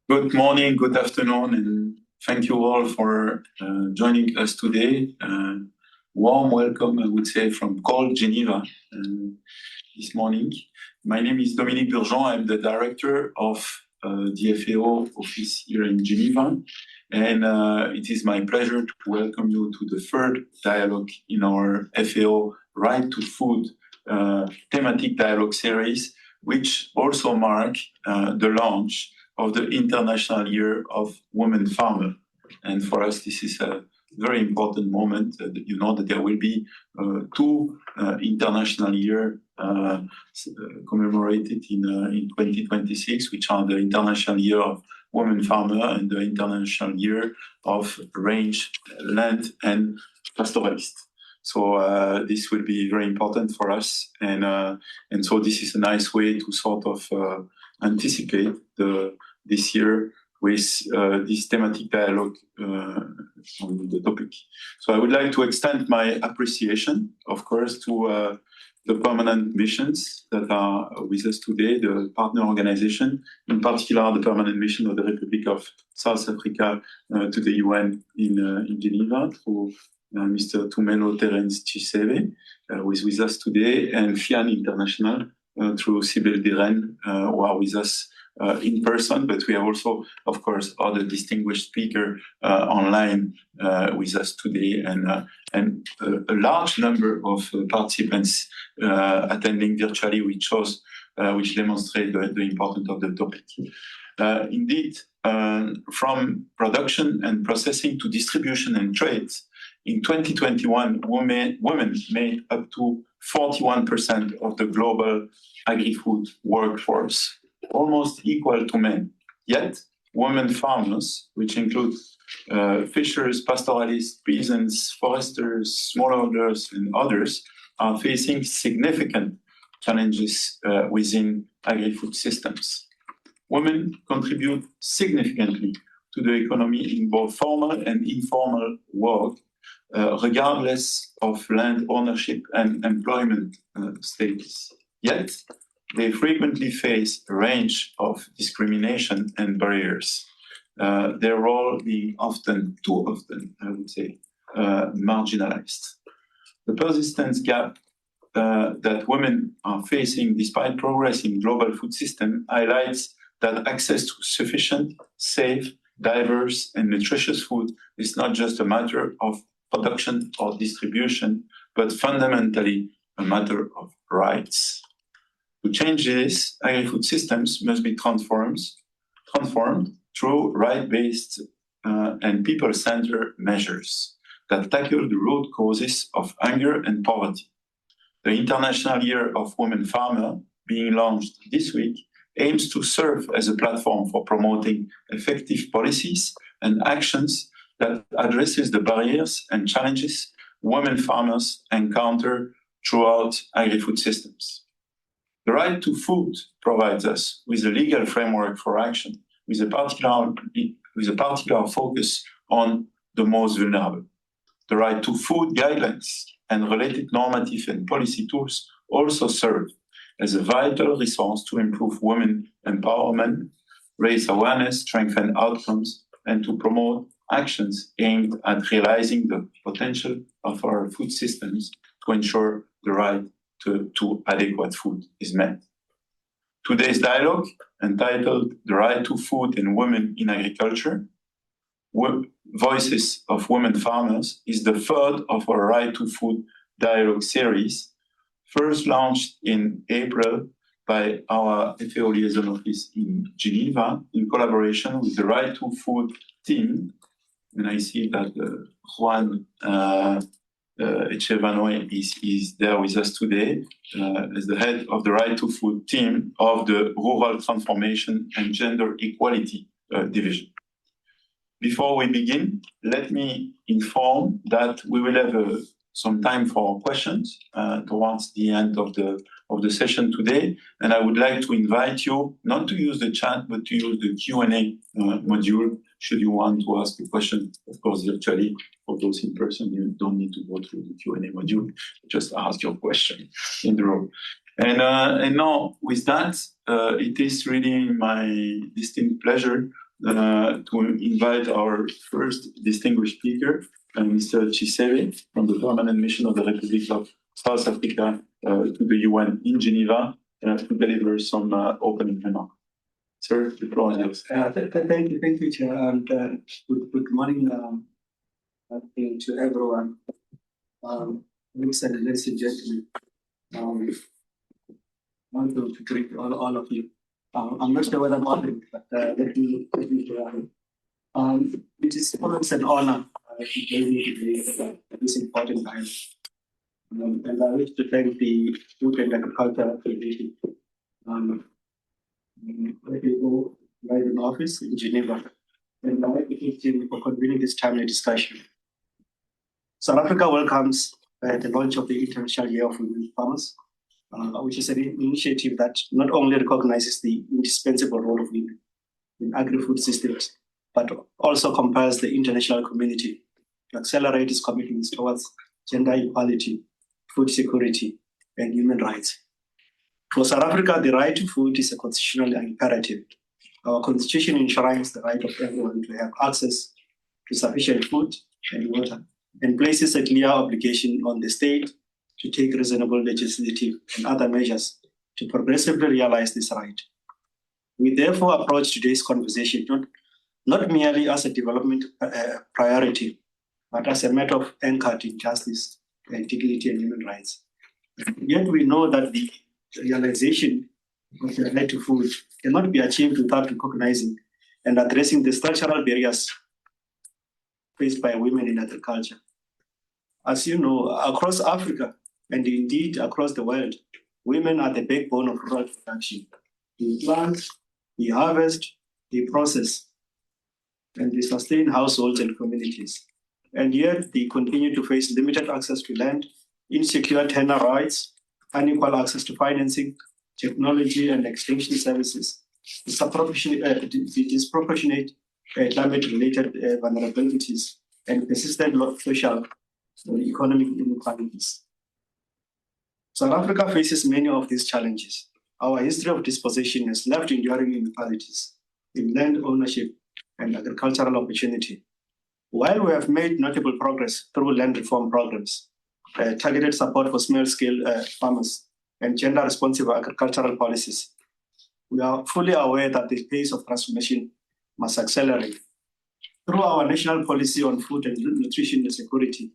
Good morning, good afternoon, and thank you all for joining us today. Warm welcome, I would say, from cold Geneva this morning. My name is Dominique Burgeon. I'm the director of the FAO office here in Geneva, and it is my pleasure to welcome you to the third dialogue in our FAO Right to Food thematic dialogue series, which also mark the launch of the International Year of Women Farmer. And for us, this is a very important moment. You know that there will be two International Year commemorated in 2026, which are the International Year of Women Farmer and the International Year of Range, Land and Pastoralist. So this will be very important for us, and so this is a nice way to sort of anticipate this year with this thematic dialogue on the topic. So I would like to extend my appreciation, of course, to the permanent missions that are with us today, the partner organization, in particular the permanent mission of the Republic of South Africa to the UN in Geneva, through Mr. Tumelo Terence Chiseve, who is with us today, and FIAN International through Sibyl Diren, who are with us in person, but we have also, of course, other distinguished speakers online with us today, and a large number of participants attending virtually, which demonstrate the importance of the topic. Indeed, from production and processing to distribution and trade, in 2021, women made up to 41% of the global agri-food workforce, almost equal to men. Yet, women farmers, which include fishers, pastoralists, peasants, foresters, smallholders, and others, are facing significant challenges within agri-food systems. Women contribute significantly to the economy in both formal and informal work, regardless of land ownership and employment status. Yet, they frequently face a range of discrimination and barriers, their role being too often, I would say, marginalized. The persistent gap that women are facing despite progress in global food system highlights that access to sufficient, safe, diverse, and nutritious food is not just a matter of production or distribution, but fundamentally a matter of rights. To change this, agri-food systems must be transformed through right-based and people-centered measures that tackle the root causes of hunger and poverty. The International Year of Women Farmer, being launched this week, aims to serve as a platform for promoting effective policies and actions that addresses the barriers and challenges women farmers encounter throughout agri-food systems. The right to food provides us with a legal framework for action, with a particular focus on the most vulnerable. The right to food guidelines and related normative and policy tools also serve as a vital resource to improve women empowerment, raise awareness, strengthen outcomes, and to promote actions aimed at realizing the potential of our food systems to ensure the right to adequate food is met. Today's dialogue, entitled The Right to Food and Women in Agriculture, Voices of Women Farmers, is the third of our Right to Food dialogue series, first launched in April by our FAO Liaison Office in Geneva in collaboration with the Right to Food team. And I see that Juan Echevanoy is there with us today as the head of the Right to Food team of the Rural Transformation and Gender Equality Division. Before we begin, let me inform that we will have some time for questions towards the end of the session today, and I would like to invite you not to use the chat, but to use the Q&A module should you want to ask a question. Of course, virtually, for those in person, you don't need to go through the Q&A module. Just ask your question in the room. And now, with that, it is really my distinct pleasure to invite our first distinguished speaker, Mr. Chiseve, from the Permanent Mission of the Republic of South Africa to the UN in Geneva, to deliver some opening remarks. Sir, the floor is yours. Thank you, Chair, and good morning to everyone. Ladies and gentlemen, I want to greet all of you. I'm not sure whether I'm on, but let me it is always an honor to join you today at this important time. And I wish to thank the Food and Agriculture Federation, FAO Liaison Office in Geneva, and the FAO for convening this timely discussion. South Africa welcomes the launch of the International Year of Women Farmers, which is an initiative that not only recognizes the indispensable role of women in agri-food systems, but also compels the international community to accelerate its commitments towards gender equality, food security, and human rights. For South Africa, the right to food is a constitutional imperative. Our constitution enshrines the right of everyone to have access to sufficient food and water, and places a clear obligation on the state to take reasonable legislative and other measures to progressively realize this right. We therefore approach today's conversation not merely as a development priority, but as a matter anchored in justice and dignity and human rights. Yet we know that the realization of the right to food cannot be achieved without recognizing and addressing the structural barriers faced by women in agriculture. As you know, across Africa, and indeed across the world, women are the backbone of rural production. They plant, they harvest, they process, and they sustain households and communities. And yet they continue to face limited access to land, insecure tenure rights, unequal access to financing, technology and extension services, disproportionate climate-related vulnerabilities, and persistent social and economic inequalities. South Africa faces many of these challenges. Our history of dispossession has left enduring inequalities in land ownership and agricultural opportunity. While we have made notable progress through land reform programs, targeted support for small-scale farmers, and gender-responsive agricultural policies, we are fully aware that the pace of transformation must accelerate. Through our national policy on food and nutrition security,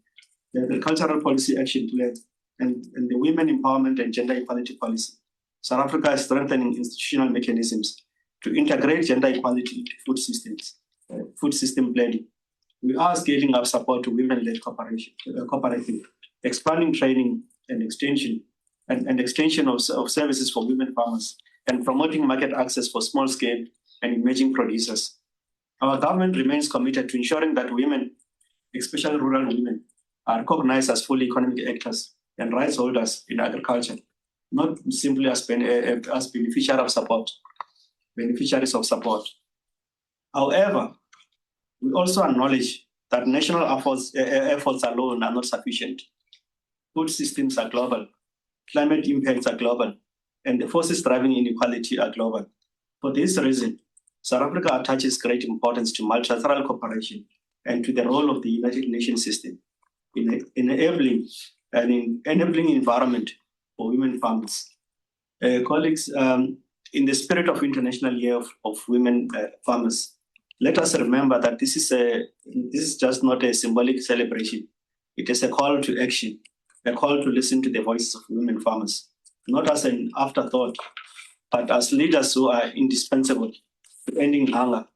the agricultural policy action plan, and the women empowerment and gender equality policy, South Africa is strengthening institutional mechanisms to integrate gender equality into food systems, food system planning. We are scaling up support to women-led cooperative, expanding training and extension of services for women farmers, and promoting market access for small-scale and emerging producers. Our government remains committed to ensuring that women, especially rural women, are recognized as full economic actors and rights holders in agriculture, not simply as beneficiaries of support. However, we also acknowledge that national efforts alone are not sufficient. Food systems are global, climate impacts are global, and the forces driving inequality are global. For this reason, South Africa attaches great importance to multilateral cooperation and to the role of the United Nations system in enabling environment for women farmers. Colleagues, in the spirit of International Year of Women Farmers, let us remember that this is just not a symbolic celebration. It is a call to action, a call to listen to the voices of women farmers, not as an afterthought, but as leaders who are indispensable to ending hunger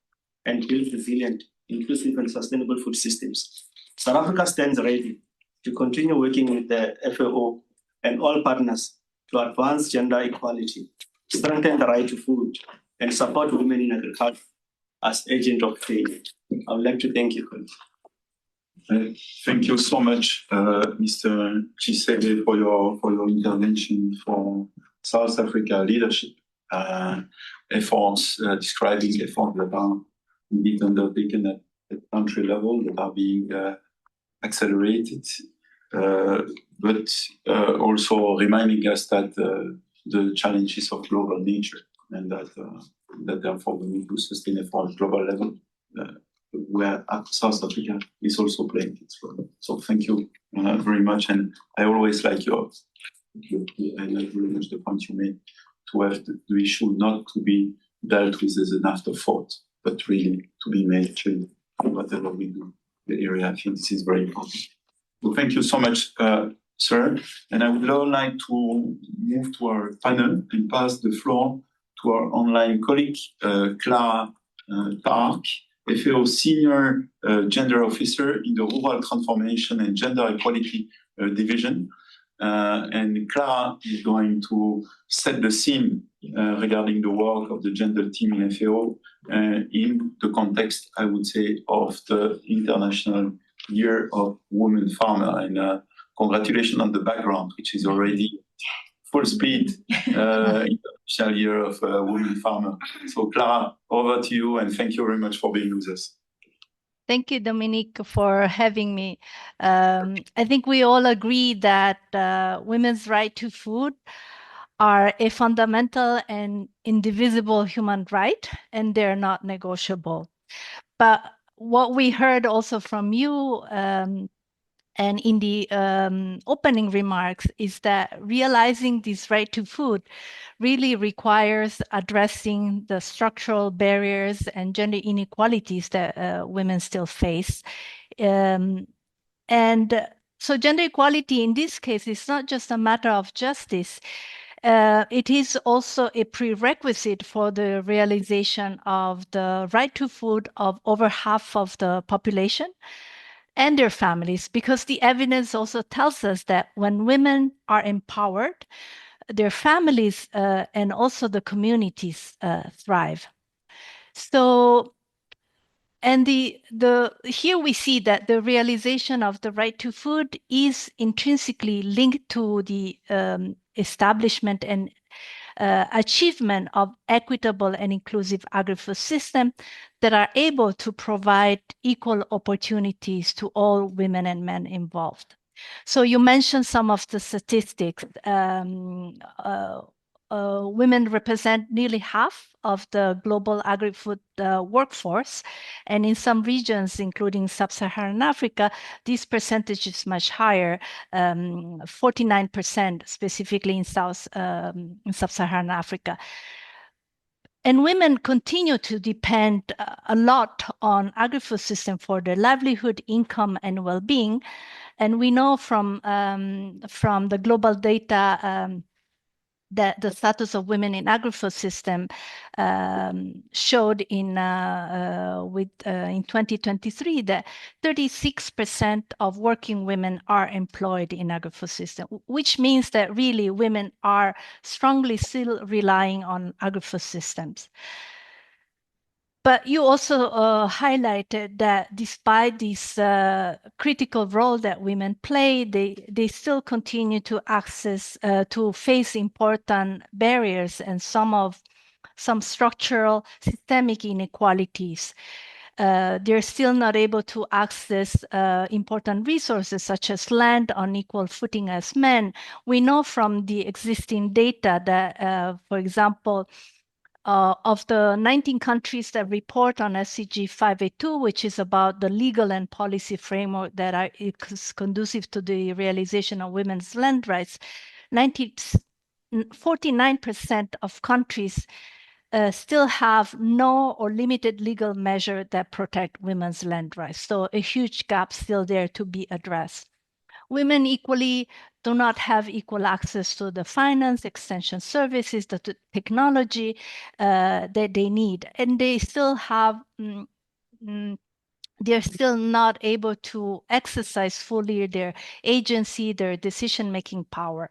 and build resilient, inclusive, and sustainable food systems. South Africa stands ready to continue working with the FAO and all partners to advance gender equality, strengthen the right to food, and support women in agriculture as agent of change. I would like to thank you, colleagues. Thank you so much, Mr. Chiseve, for your intervention for South Africa leadership efforts, describing efforts that are indeed undertaken at country level, that are being accelerated, but also reminding us that the challenges of global nature, and that therefore we need to sustain it for a global level, where South Africa is also playing its role. So thank you very much, and I always like I like very much the point you made, to have the issue not to be dealt with as an afterthought, but really to be made clear whatever we do in the area. I think this is very important. So thank you so much, sir. And I would now like to move to our panel and pass the floor to our online colleague, Clara Park, FAO Senior Gender Officer in the Rural Transformation and Gender Equality Division. And Clara is going to set the scene regarding the work of the gender team in FAO in the context, I would say, of the International Year of Women Farmer. And congratulations on the background, which is already full speed, International Year of Women Farmer. So Clara, over to you, and thank you very much for being with us. Thank you, Dominique, for having me. I think we all agree that women's right to food are a fundamental and indivisible human right, and they're not negotiable. But what we heard also from you and in the opening remarks is that realizing this right to food really requires addressing the structural barriers and gender inequalities that women still face. And so gender equality in this case is not just a matter of justice. It is also a prerequisite for the realization of the right to food of over half of the population and their families, because the evidence also tells us that when women are empowered, their families and also the communities thrive. So, and here we see that the realization of the right to food is intrinsically linked to the establishment and achievement of equitable and inclusive agri-food systems that are able to provide equal opportunities to all women and men involved. So you mentioned some of the statistics. Women represent nearly half of the global agri-food workforce. And in some regions, including sub-Saharan Africa, this percentage is much higher, 49% specifically in sub-Saharan Africa. And women continue to depend a lot on agri-food system for their livelihood, income, and well-being. And we know from the global data that the status of women in agri-food system showed in 2023 that 36% of working women are employed in agri-food system, which means that really women are strongly still relying on agri-food systems. But you also highlighted that despite this critical role that women play, they still continue to face important barriers and some structural systemic inequalities. They're still not able to access important resources such as land on equal footing as men. We know from the existing data that, for example, of the 19 countries that report on SCG 582, which is about the legal and policy framework that is conducive to the realization of women's land rights, 49% of countries still have no or limited legal measure that protect women's land rights. So a huge gap still there to be addressed. Women equally do not have equal access to the finance, extension services, the technology that they need. And they still have, they're still not able to exercise fully their agency, their decision-making power.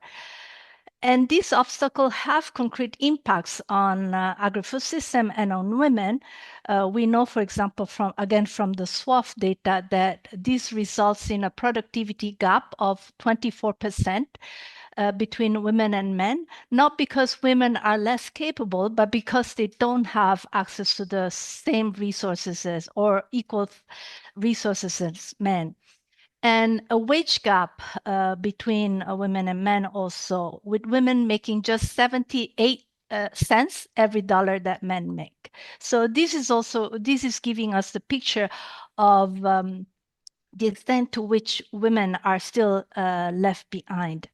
And these obstacles have concrete impacts on agri-food system and on women. We know, for example, from the SWOF data that this results in a productivity gap of 24% between women and men, not because women are less capable, but because they don't have access to the same resources or equal resources as men. and a wage gap between women and men also, with women making just 78 cents every dollar that men make. So this is giving us the picture of the extent to which women are still left behind.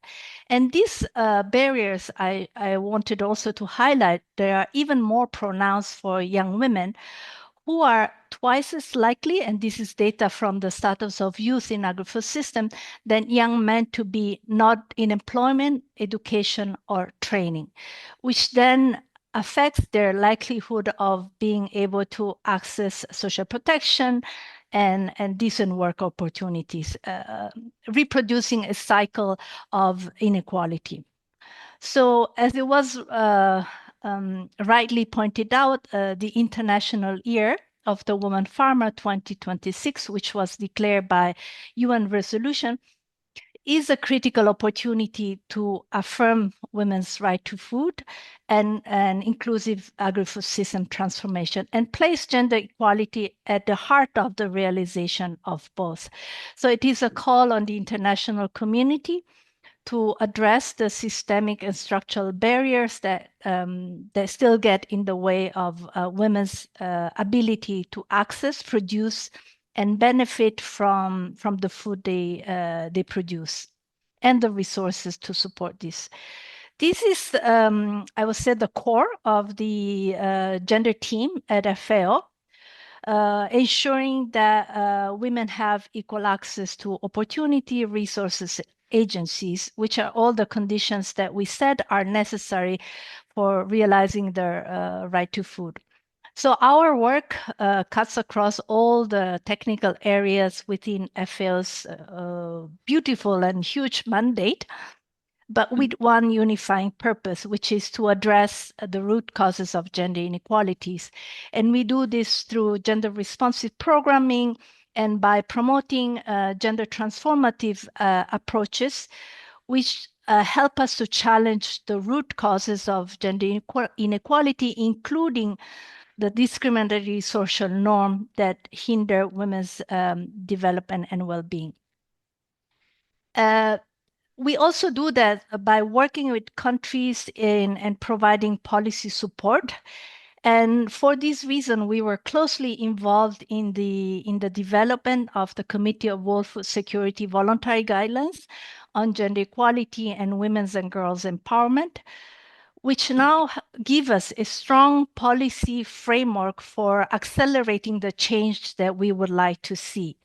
And these barriers I wanted also to highlight, they are even more pronounced for young women, who are twice as likely, and this is data from the status of youth in agri-food system, than young men to be not in employment, education, or training, which then affects their likelihood of being able to access social protection and decent work opportunities, reproducing a cycle of inequality. So as it was rightly pointed out, the International Year of the Woman Farmer 2026, which was declared by UN resolution, is a critical opportunity to affirm women's right to food and an inclusive agri-food system transformation, and place gender equality at the heart of the realization of both. So it is a call on the international community to address the systemic and structural barriers that still get in the way of women's ability to access, produce, and benefit from the food they produce, and the resources to support this. This is, I would say, the core of the gender team at FAO. Ensuring that women have equal access to opportunity, resources, agencies, which are all the conditions that we said are necessary for realizing their right to food. So our work cuts across all the technical areas within FAO's beautiful and huge mandate, but with one unifying purpose, which is to address the root causes of gender inequalities. And we do this through gender responsive programming and by promoting gender transformative approaches, which help us to challenge the root causes of gender inequality, including the discriminatory social norm that hinder women's development and well-being. We also do that by working with countries and providing policy support. And for this reason, we were closely involved in the development of the Committee of World Food Security Voluntary Guidelines on Gender Equality and Women's and Girls' Empowerment, which now give us a strong policy framework for accelerating the change that we would like to see.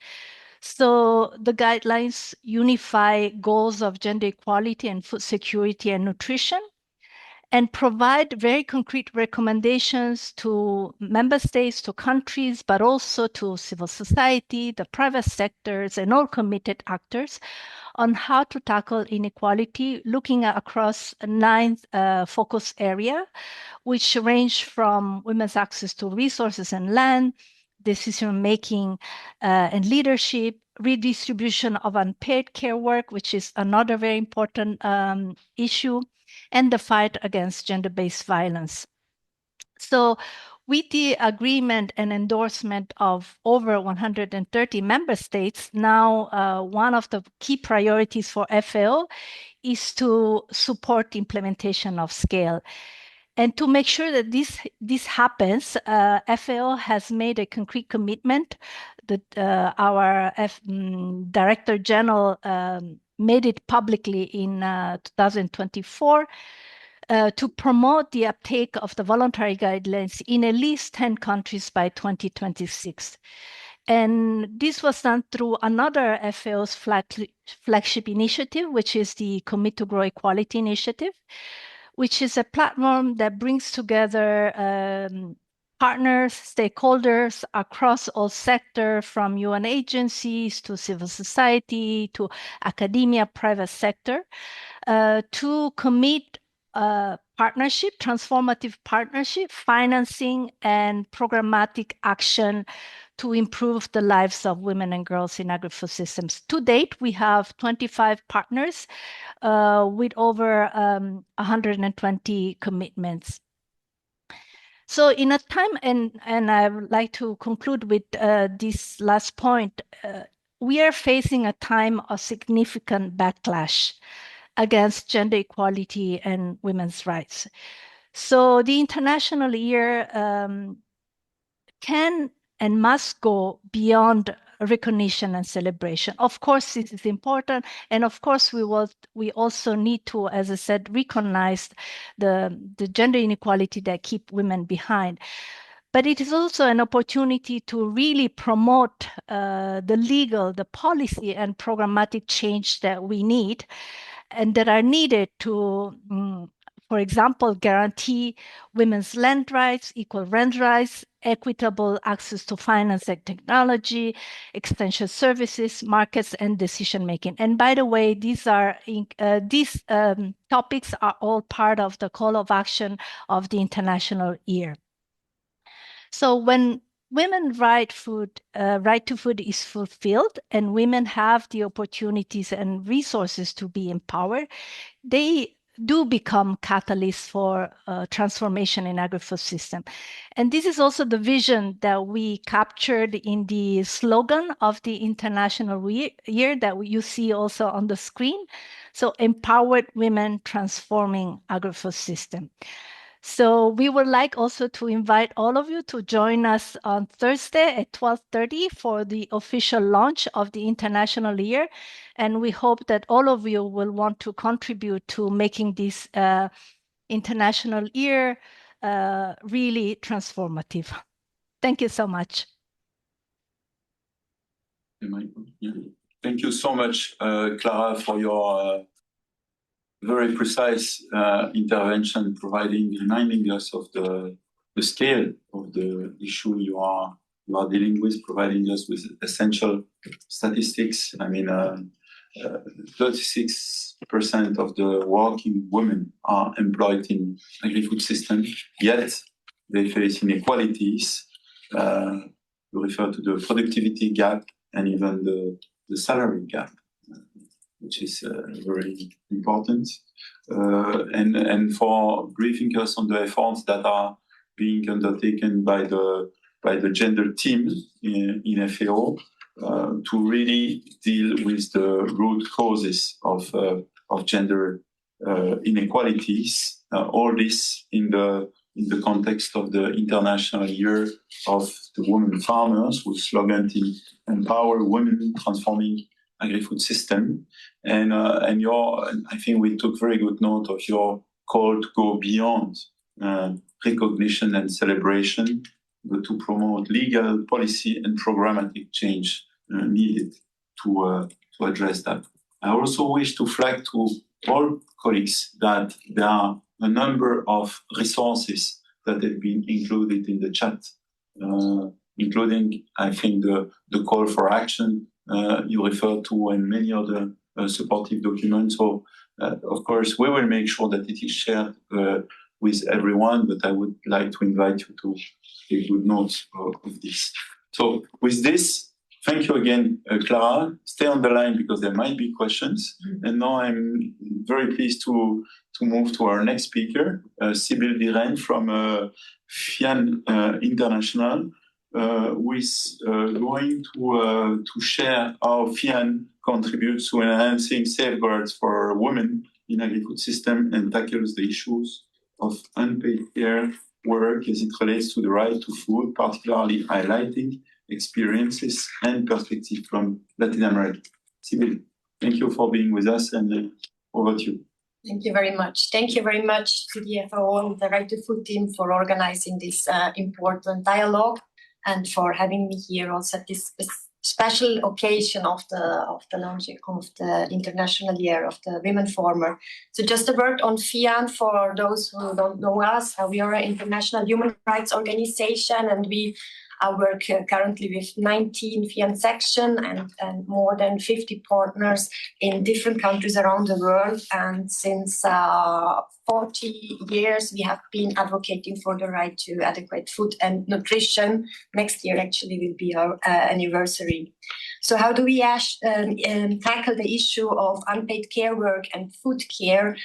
So the guidelines unify goals of gender equality and food security and nutrition, and provide very concrete recommendations to member states, to countries, but also to civil society, the private sectors, and all committed actors on how to tackle inequality, looking across 9 focus areas, which range from women's access to resources and land, decision-making and leadership, redistribution of unpaid care work, which is another very important issue, and the fight against gender-based violence. So with the agreement and endorsement of over 130 member states, now one of the key priorities for FAO is to support implementation of scale. And to make sure that this happens, FAO has made a concrete commitment that our Director General made it publicly in 2024 to promote the uptake of the voluntary guidelines in at least 10 countries by 2026. And this was done through another FAO's flagship initiative, which is the Commit to Grow Equality Initiative, which is a platform that brings together partners, stakeholders across all sectors, from UN agencies to civil society to academia, private sector, to commit partnership, transformative partnership, financing, and programmatic action to improve the lives of women and girls in agri-food systems. To date, we have 25 partners with over 120 commitments. So in a time, and I would like to conclude with this last point, we are facing a time of significant backlash against gender equality and women's rights. So the International Year can and must go beyond recognition and celebration. Of course, this is important, and of course, we also need to, as I said, recognize the gender inequality that keep women behind. But it is also an opportunity to really promote the legal, the policy, and programmatic change that we need and that are needed to, for example, guarantee women's land rights, equal rent rights, equitable access to finance and technology, extension services, markets, and decision-making. And by the way, these topics are all part of the call of action of the International Year. So when women's right to food is fulfilled and women have the opportunities and resources to be empowered, they do become catalysts for transformation in agri-food system. And this is also the vision that we captured in the slogan of the International Year that you see also on the screen. So empowered women transforming agri-food system. So we would like also to invite all of you to join us on Thursday at 12:30 for the official launch of the International Year. And we hope that all of you will want to contribute to making this International Year really transformative. Thank you so much. Thank you so much, Clara, for your very precise intervention, reminding us of the scale of the issue you are dealing with, providing us with essential statistics. I mean, 36% of the working women are employed in agri-food system, yet they face inequalities. You refer to the productivity gap and even the salary gap, which is very important. And for briefing us on the efforts that are being undertaken by the gender team in FAO to really deal with the root causes of gender inequalities. All this in the context of the International Year of the Women Farmers, whose slogan is "Empower Women Transforming Agri-Food System." And I think we took very good note of your call to go beyond recognition and celebration, but to promote legal policy and programmatic change needed to address that. I also wish to flag to all colleagues that there are a number of resources that have been included in the chat, including, I think, the call for action you refer to and many other supportive documents. So, of course, we will make sure that it is shared with everyone, but I would like to invite you to take good notes of this. So with this, thank you again, Clara. Stay on the line because there might be questions. And now I'm very pleased to move to our next speaker, Sibylle Diren from FIAN International, who is going to share how FIAN contributes to enhancing safeguards for women in agri-food system and tackles the issues of unpaid care work as it relates to the right to food, particularly highlighting experiences and perspectives from Latin America. Sibylle, thank you for being with us, and over to you. Thank you very much. Thank you very much to the FAO and the Right to Food team for organizing this important dialogue and for having me here also at this special occasion of the launching of the International Year of the Women Farmer. So just a word on FIAN for those who don't know us. We are an international human rights organization, and we work currently with 19 FIAN sections and more than 50 partners in different countries around the world. And since 40 years, we have been advocating for the right to adequate food and nutrition. Next year actually will be our anniversary. So how do we tackle the issue of unpaid care work and food care?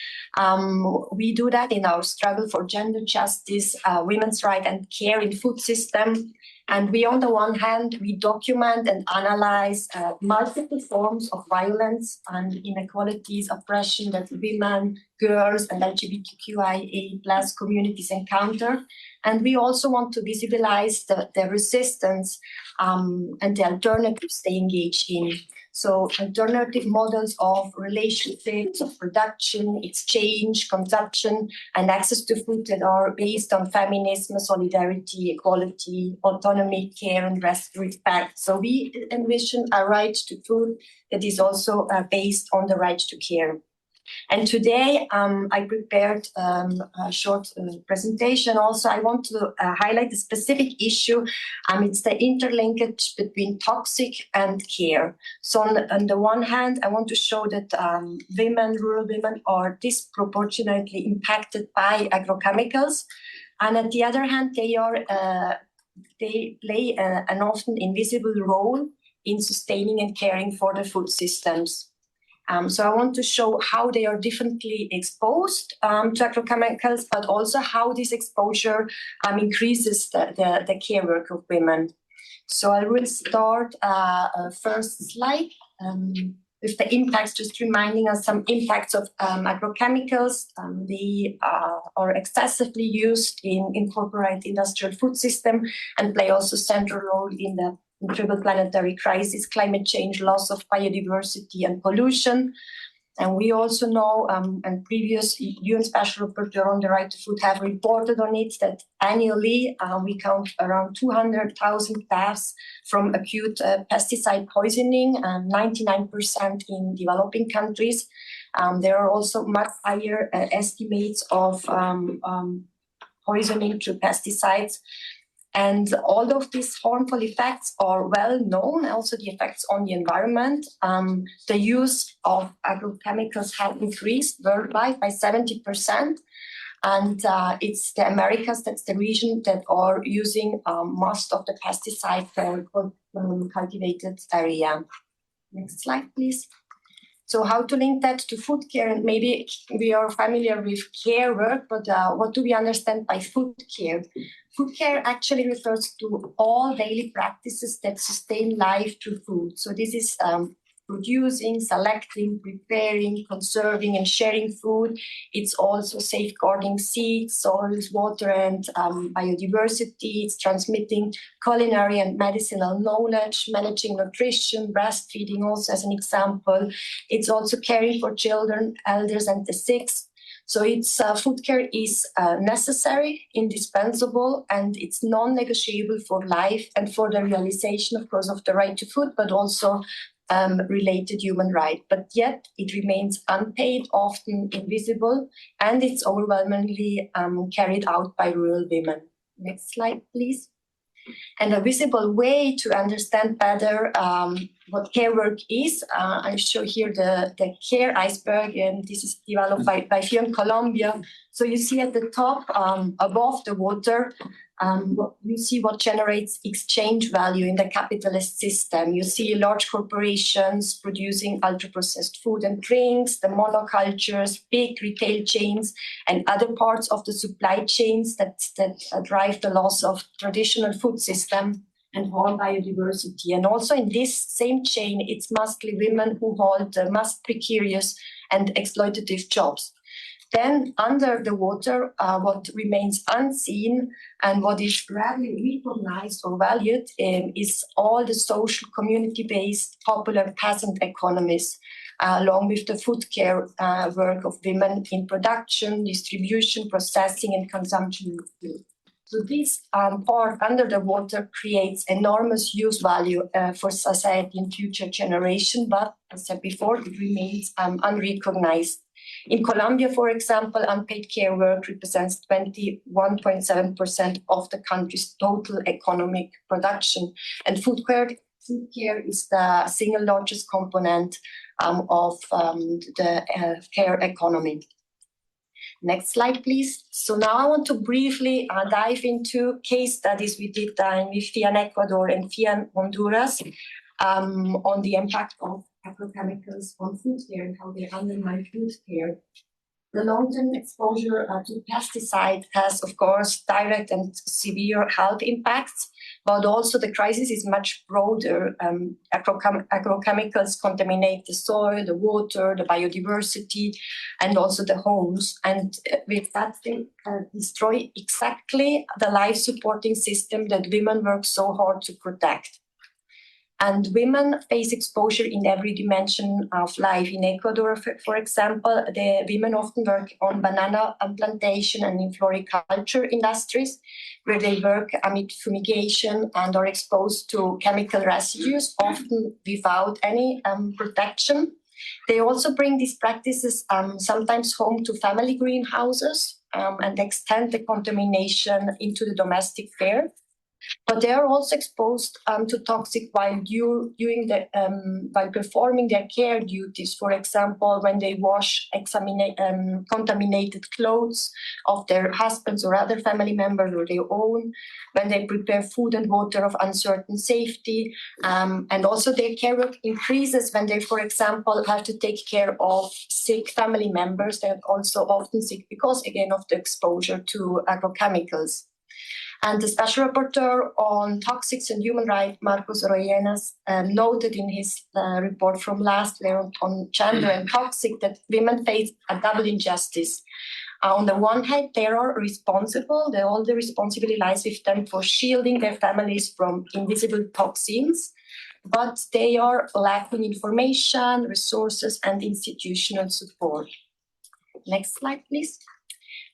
We do that in our struggle for gender justice, women's rights and care in food system. And we, on the one hand, we document and analyze multiple forms of violence and inequalities, oppression that women, girls, and LGBTQIA+ communities encounter. And we also want to visibilize the resistance and the alternatives they engage in. So alternative models of relationships, of production, exchange, consumption, and access to food that are based on feminism, solidarity, equality, autonomy, care, and respect. So we envision a right to food that is also based on the right to care. And today I prepared a short presentation. Also, I want to highlight a specific issue. It's the interlinkage between toxic and care. So on the one hand, I want to show that rural women are disproportionately impacted by agrochemicals. And on the other hand, they play an often invisible role in sustaining and caring for the food systems. So I want to show how they are differently exposed to agrochemicals, but also how this exposure increases the care work of women. So I will start first slide with the impacts, just reminding us some impacts of agrochemicals. They are excessively used in incorporated industrial food system and play also central role in the triple planetary crisis, climate change, loss of biodiversity, and pollution. And we also know, and previous UN Special Rapporteur on the Right to Food have reported on it, that annually we count around 200,000 deaths from acute pesticide poisoning, 99% in developing countries. There are also much higher estimates of poisoning through pesticides. And all of these harmful effects are well known, also the effects on the environment. The use of agrochemicals has increased worldwide by 70%. And it's the Americas, that's the region that are using most of the pesticide for cultivated area. Next slide, please. So how to link that to food care? And maybe we are familiar with care work, but what do we understand by food care? Food care actually refers to all daily practices that sustain life through food. So this is producing, selecting, preparing, conserving, and sharing food. It's also safeguarding seeds, soils, water, and biodiversity. It's transmitting culinary and medicinal knowledge, managing nutrition, breastfeeding also as an example. It's also caring for children, elders, and the sick. So it's food care is necessary, indispensable, and it's non-negotiable for life and for the realization, of course, of the right to food, but also related human right. But yet it remains unpaid, often invisible, and it's overwhelmingly carried out by rural women. Next slide, please. And a visible way to understand better what care work is, I show here the care iceberg, and this is developed by FIAN Colombia. So you see at the top, above the water, you see what generates exchange value in the capitalist system. You see large corporations producing ultra-processed food and drinks, the monocultures, big retail chains, and other parts of the supply chains that drive the loss of traditional food system and harm biodiversity. And also in this same chain, it's mostly women who hold the most precarious and exploitative jobs. Then under the water, what remains unseen and what is rarely recognized or valued is all the social community-based popular peasant economies, along with the food care work of women in production, distribution, processing, and consumption of food. So this part under the water creates enormous use value for society and future generation, but as I said before, it remains unrecognized. In Colombia, for example, unpaid care work represents 21.7% of the country's total economic production, and food care is the single largest component of the care economy. Next slide, please. So now I want to briefly dive into case studies we did with FIAN Ecuador and FIAN Honduras. on the impact of agrochemicals on food care and how they undermine food care. The long-term exposure to pesticide has, of course, direct and severe health impacts, but also the crisis is much broader. Agrochemicals contaminate the soil, the water, the biodiversity, and also the homes. And with that, they destroy exactly the life-supporting system that women work so hard to protect. And women face exposure in every dimension of life. In Ecuador, for example, the women often work on banana plantation and in floriculture industries, where they work amid fumigation and are exposed to chemical residues, often without any protection. They also bring these practices sometimes home to family greenhouses and extend the contamination into the domestic fare. But they are also exposed to toxic while performing their care duties. For example, when they wash contaminated clothes of their husbands or other family members or their own, when they prepare food and water of uncertain safety, and also their care work increases when they, for example, have to take care of sick family members that are also often sick because, again, of the exposure to agrochemicals. And the Special Rapporteur on Toxics and Human Rights, Marcos Royenas, noted in his report from last year on gender and toxic that women face a double injustice. On the one hand, they are responsible, all the responsibility lies with them for shielding their families from invisible toxins, but they are lacking information, resources, and institutional support. Next slide, please.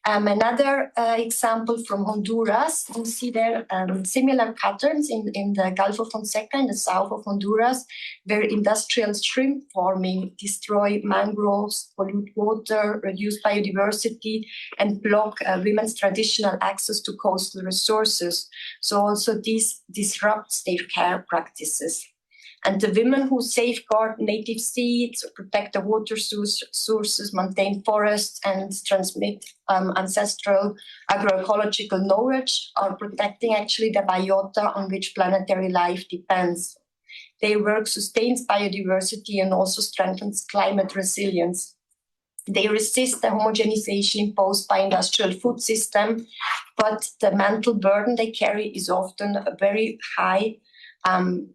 Another example from Honduras, you see there similar patterns in the Gulf of Fonseca, in the south of Honduras, where industrial shrimp farming destroy mangroves, pollute water, reduce biodiversity, and block women's traditional access to coastal resources. So also this disrupts their care practices. And the women who safeguard native seeds, protect the water sources, maintain forests, and transmit ancestral agroecological knowledge are protecting actually the biota on which planetary life depends. Their work sustains biodiversity and also strengthens climate resilience. They resist the homogenization imposed by industrial food system, but the mental burden they carry is often very high.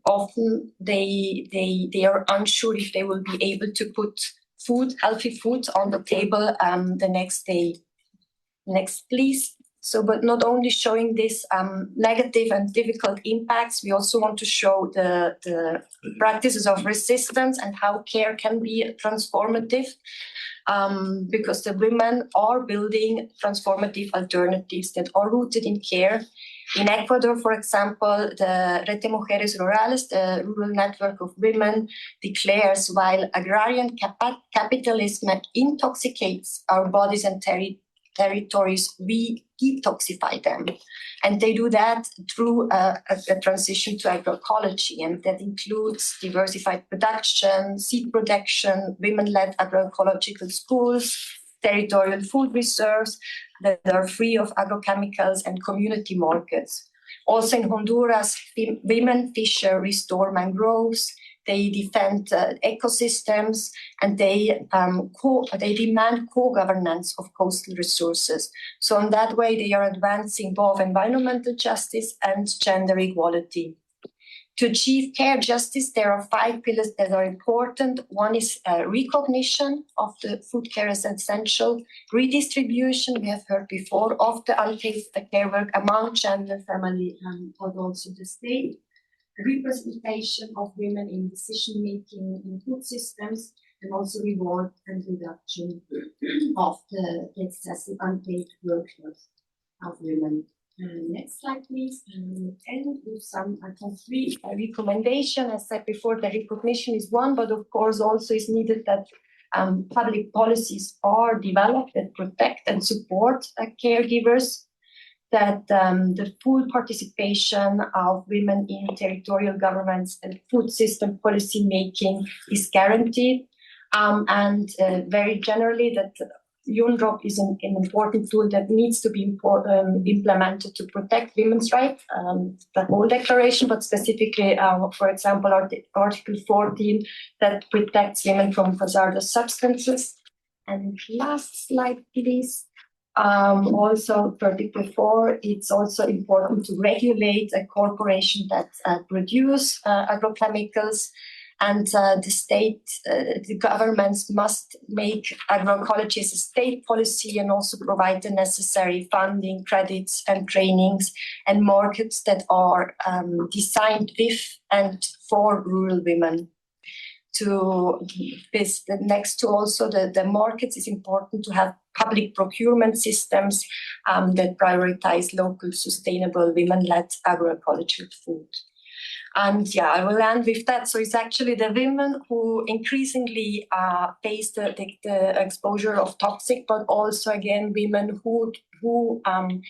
Often they are unsure if they will be able to put healthy food on the table the next day. Next, please. So, but not only showing this negative and difficult impacts, we also want to show the practices of resistance and how care can be transformative, because the women are building transformative alternatives that are rooted in care. In Ecuador, for example, the Red de Mujeres Rurales, the rural network of women, declares while agrarian capitalism intoxicates our bodies and territories, we detoxify them. And they do that through a transition to agroecology, and that includes diversified production, seed production, women-led agroecological schools, territorial food reserves that are free of agrochemicals, and community markets. Also in Honduras, women fisher, restore mangroves, they defend ecosystems, and they demand co-governance of coastal resources. So in that way, they are advancing both environmental justice and gender equality. To achieve care justice, there are 5 pillars that are important. One is recognition of the food care as essential, redistribution, we have heard before, of the unpaid care work among gender, family, but also the state, representation of women in decision-making in food systems, and also reward and reduction of the excessive unpaid workload of women. Next slide, please. And end with some concrete recommendation. As said before, the recognition is one, but of course also is needed that public policies are developed that protect and support caregivers, that the full participation of women in territorial governments and food system policy making is guaranteed, and very generally that UNDROP is an important tool that needs to be implemented to protect women's rights, the whole declaration, but specifically, for example, Article 14 that protects women from hazardous substances. And last slide, please. Also, Article 4, it's also important to regulate a corporation that produce agrochemicals. And the governments must make agroecology as a state policy and also provide the necessary funding, credits, and trainings and markets that are designed with and for rural women. Next to also the markets, is important to have public procurement systems that prioritize local, sustainable, women-led agroecology food. And yeah, I will end with that. So it's actually the women who increasingly face the exposure of toxic, but also again women who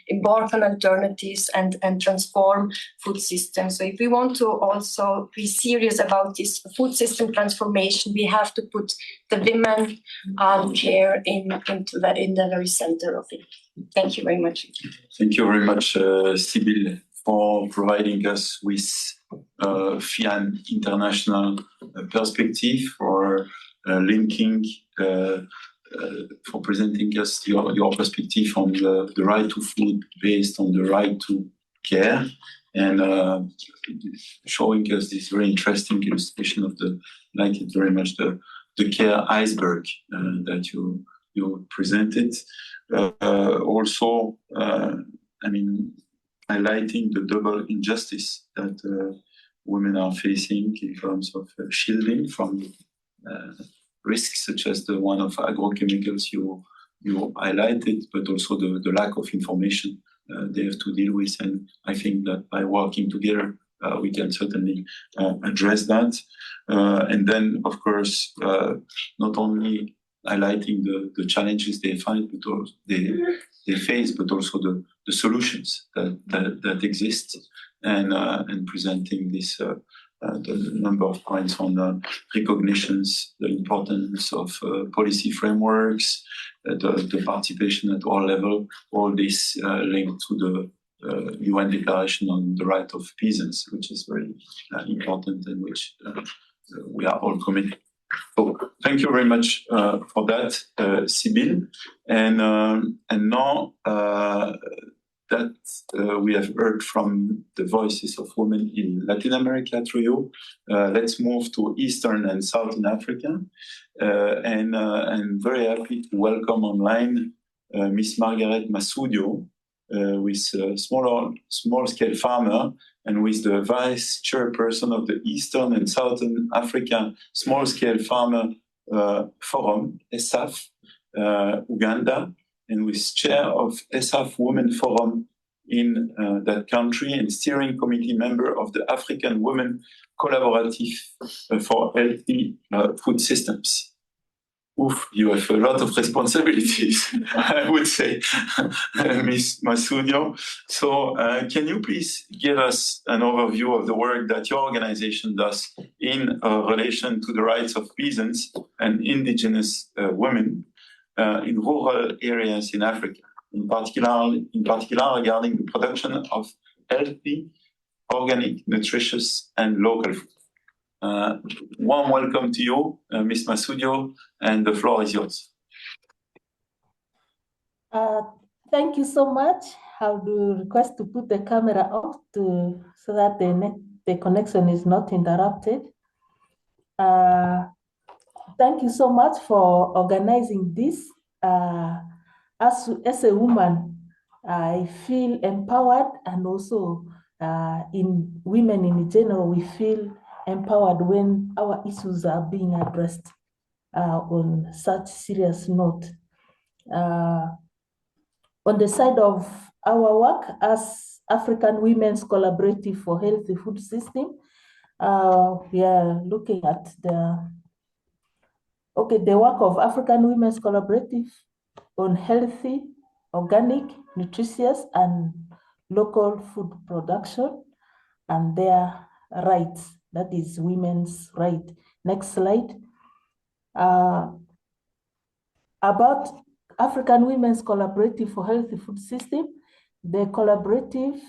embark on alternatives and transform food systems. So if we want to also be serious about this food system transformation, we have to put the women care in the very center of it. Thank you very much. Thank you very much, Sibyl, for providing us with FIAN international perspective, for linking, for presenting us your perspective on the right to food based on the right to care, and showing us this very interesting illustration of like it very much the care iceberg that you presented. Also, I mean, highlighting the double injustice that women are facing in terms of shielding from risks such as the one of agrochemicals you highlighted, but also the lack of information they have to deal with. And I think that by working together, we can certainly address that. And then, of course, not only highlighting the challenges they find, but also they face, but also the solutions that exist, and presenting this the number of points on recognitions, the importance of policy frameworks, the participation at all level, all this linked to the UN Declaration on the Right of Peasants, which is very important and which we are all committed. So thank you very much for that, Sibyl. And now that we have heard from the voices of women in Latin America through you, let's move to Eastern and Southern Africa. And I'm very happy to welcome online Miss Margaret Masudio, with a small-scale farmer, and with the vice chairperson of the Eastern and Southern Africa Small-Scale Farmer Forum, ESAFF, Uganda, and with chair of ESAFF Women Forum in that country, and steering committee member of the African Women Collaborative for Healthy Food Systems. Oof, you have a lot of responsibilities, I would say, Ms. Masudio. So can you please give us an overview of the work that your organization does in relation to the rights of peasants and indigenous women in rural areas in Africa, in particular regarding the production of healthy, organic, nutritious, and local food. Warm welcome to you, Ms. Masudio, and the floor is yours. Thank you so much. I would request to put the camera off so that the connection is not interrupted. Thank you so much for organizing this. As a woman, I feel empowered, and also in women in general, we feel empowered when our issues are being addressed on such serious note. On the side of our work as African Women's Collaborative for Healthy Food System, we are looking at the work of African Women's Collaborative on healthy, organic, nutritious, and local food production and their rights. That is women's right. Next slide. About African Women's Collaborative for Healthy Food System. The collaborative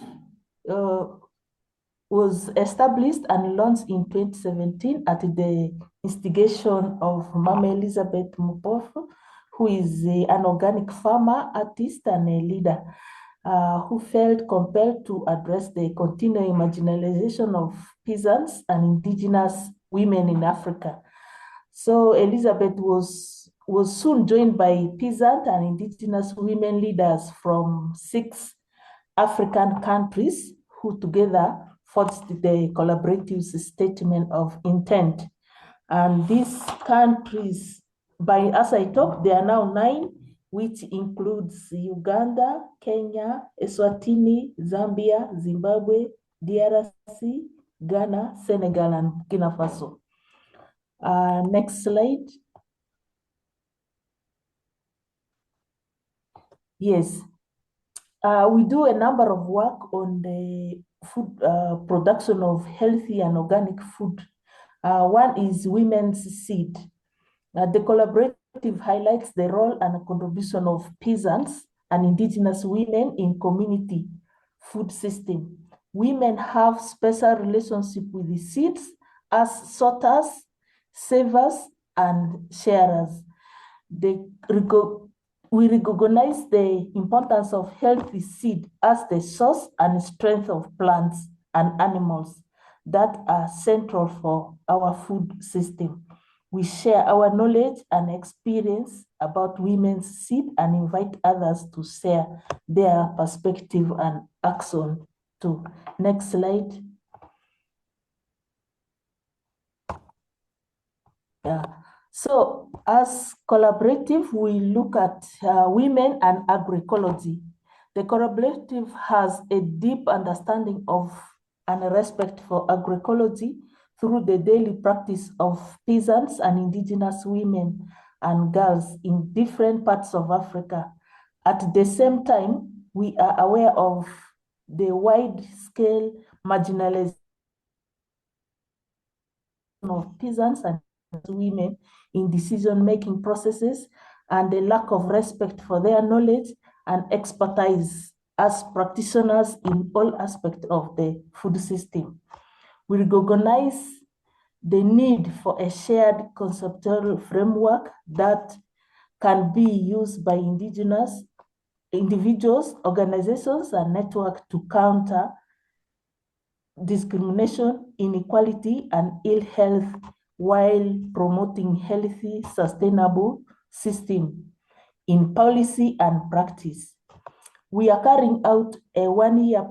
was established and launched in 2017 at the instigation of Mama Elizabeth Mupofo, who is an organic farmer, artist, and a leader who felt compelled to address the continuing marginalization of peasants and indigenous women in Africa. So Elizabeth was soon joined by peasant and indigenous women leaders from 6 African countries who together forged the collaborative statement of intent. And these countries, as I talk, there are now 9, which includes Uganda, Kenya, Eswatini, Zambia, Zimbabwe, DRC, Ghana, Senegal, and Burkina Faso. Next slide. Yes. We do a number of work on the food production of healthy and organic food. One is women's seed. The collaborative highlights the role and contribution of peasants and indigenous women in community food system. Women have special relationship with the seeds as sorters, savers, and sharers. We recognize the importance of healthy seed as the source and strength of plants and animals that are central for our food system. We share our knowledge and experience about women's seed and invite others to share their perspective and action too. Next slide. Yeah. So as collaborative, we look at women and agroecology. The collaborative has a deep understanding of and respect for agroecology through the daily practice of peasants and indigenous women and girls in different parts of Africa. At the same time, we are aware of the wide-scale marginalization of peasants and women in decision-making processes and the lack of respect for their knowledge and expertise as practitioners in all aspects of the food system. We recognize the need for a shared conceptual framework that can be used by indigenous individuals, organizations, and networks to counter discrimination, inequality, and ill health while promoting healthy, sustainable system in policy and practice. We are carrying out a one-year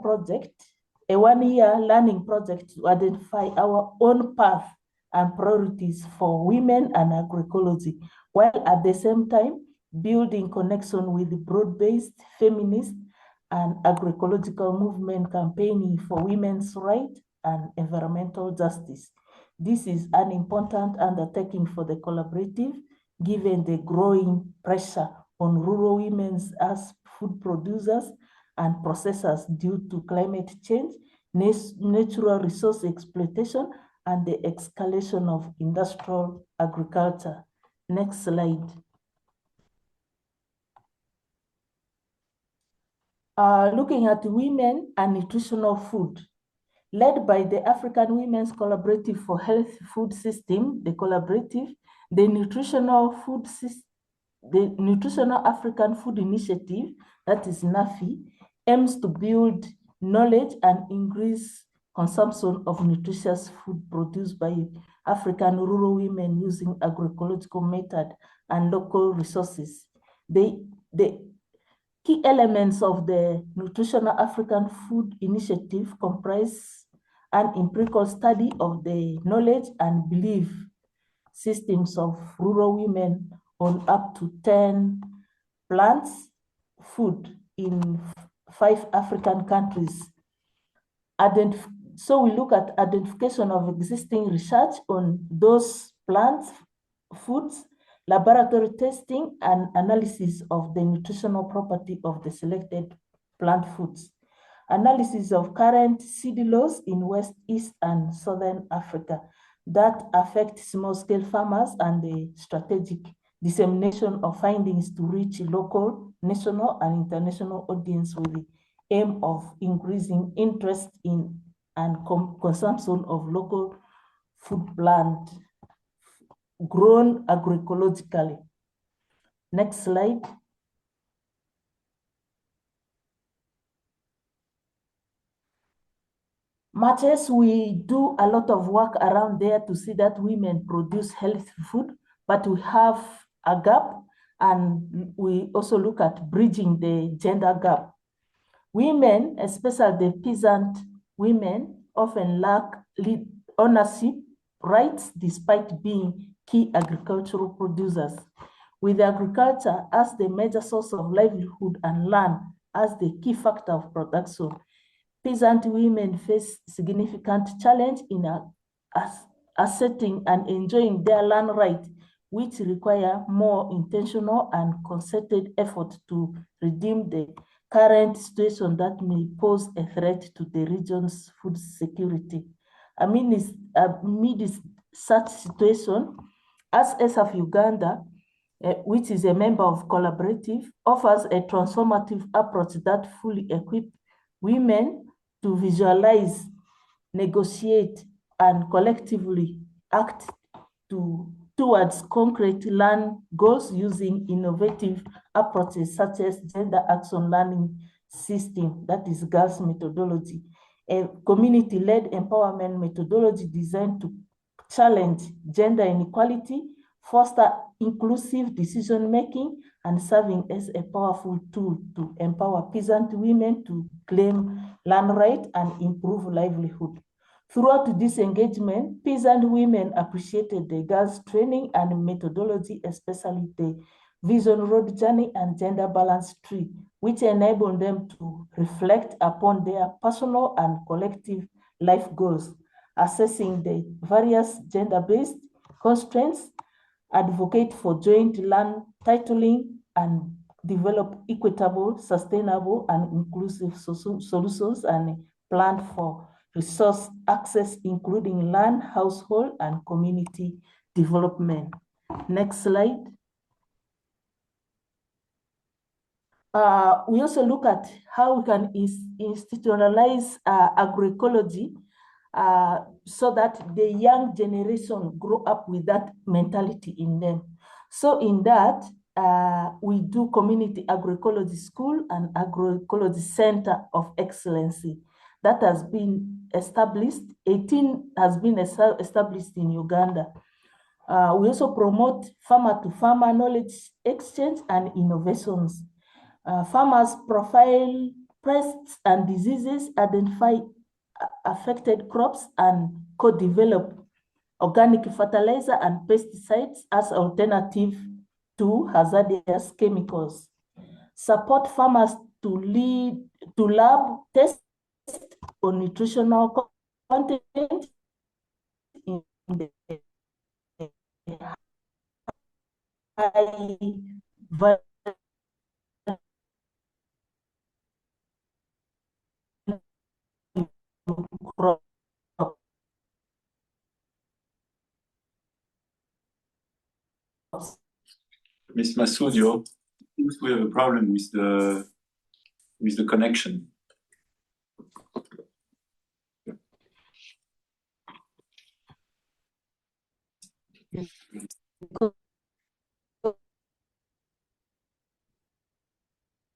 learning project to identify our own path and priorities for women and agroecology, while at the same time building connection with the broad-based feminist and agroecological movement campaigning for women's rights and environmental justice. This is an important undertaking for the collaborative, given the growing pressure on rural women as food producers and processors due to climate change, natural resource exploitation, and the escalation of industrial agriculture. Next slide. Looking at women and nutritional food. Led by the African Women's Collaborative for Health Food System, the collaborative, the Nutritional African Food Initiative, that is NAFI, aims to build knowledge and increase consumption of nutritious food produced by African rural women using agroecological method and local resources. The key elements of the Nutritional African Food Initiative comprise an empirical study of the knowledge and belief systems of rural women on up to 10 plants food in 5 African countries. So we look at identification of existing research on those plants, foods, laboratory testing, and analysis of the nutritional property of the selected plant foods. Analysis of current seed laws in West, East, and Southern Africa that affect small-scale farmers and the strategic dissemination of findings to reach local, national, and international audience with the aim of increasing interest in and consumption of local food plant grown agroecologically. Next slide. Much as we do a lot of work around there to see that women produce healthy food, but we have a gap, and we also look at bridging the gender gap. Women, especially the peasant women, often lack ownership rights despite being key agricultural producers. With agriculture as the major source of livelihood and land as the key factor of production, peasant women face significant challenge in asserting and enjoying their land right, which require more intentional and concerted effort to redeem the current situation that may pose a threat to the region's food security. Amid such situation, as ESAFF Uganda, which is a member of Collaborative, offers a transformative approach that fully equips women to visualize, negotiate, and collectively act towards concrete land goals using innovative approaches such as gender action learning system, that is GALS methodology, a community-led empowerment methodology designed to challenge gender inequality, foster inclusive decision-making, and serving as a powerful tool to empower peasant women to claim land right and improve livelihood. Throughout this engagement, peasant women appreciated the GALS training and methodology, especially the Vision Road Journey and Gender Balance Tree, which enabled them to reflect upon their personal and collective life goals, assessing the various gender-based constraints, advocate for joint land titling, and develop equitable, sustainable, and inclusive solutions and plan for resource access, including land, household, and community development. Next slide. We also look at how we can institutionalize agroecology so that the young generation grow up with that mentality in them. So in that, we do community agroecology school and agroecology center of excellency that has been established. 18 has been established in Uganda. We also promote farmer-to-farmer knowledge exchange and innovations. Farmers profile pests and diseases, identify affected crops, and co-develop organic fertilizer and pesticides as alternative to hazardous chemicals. Support farmers to lab test on nutritional content in the high value crops. Ms. Masudio, I think we have a problem with the connection.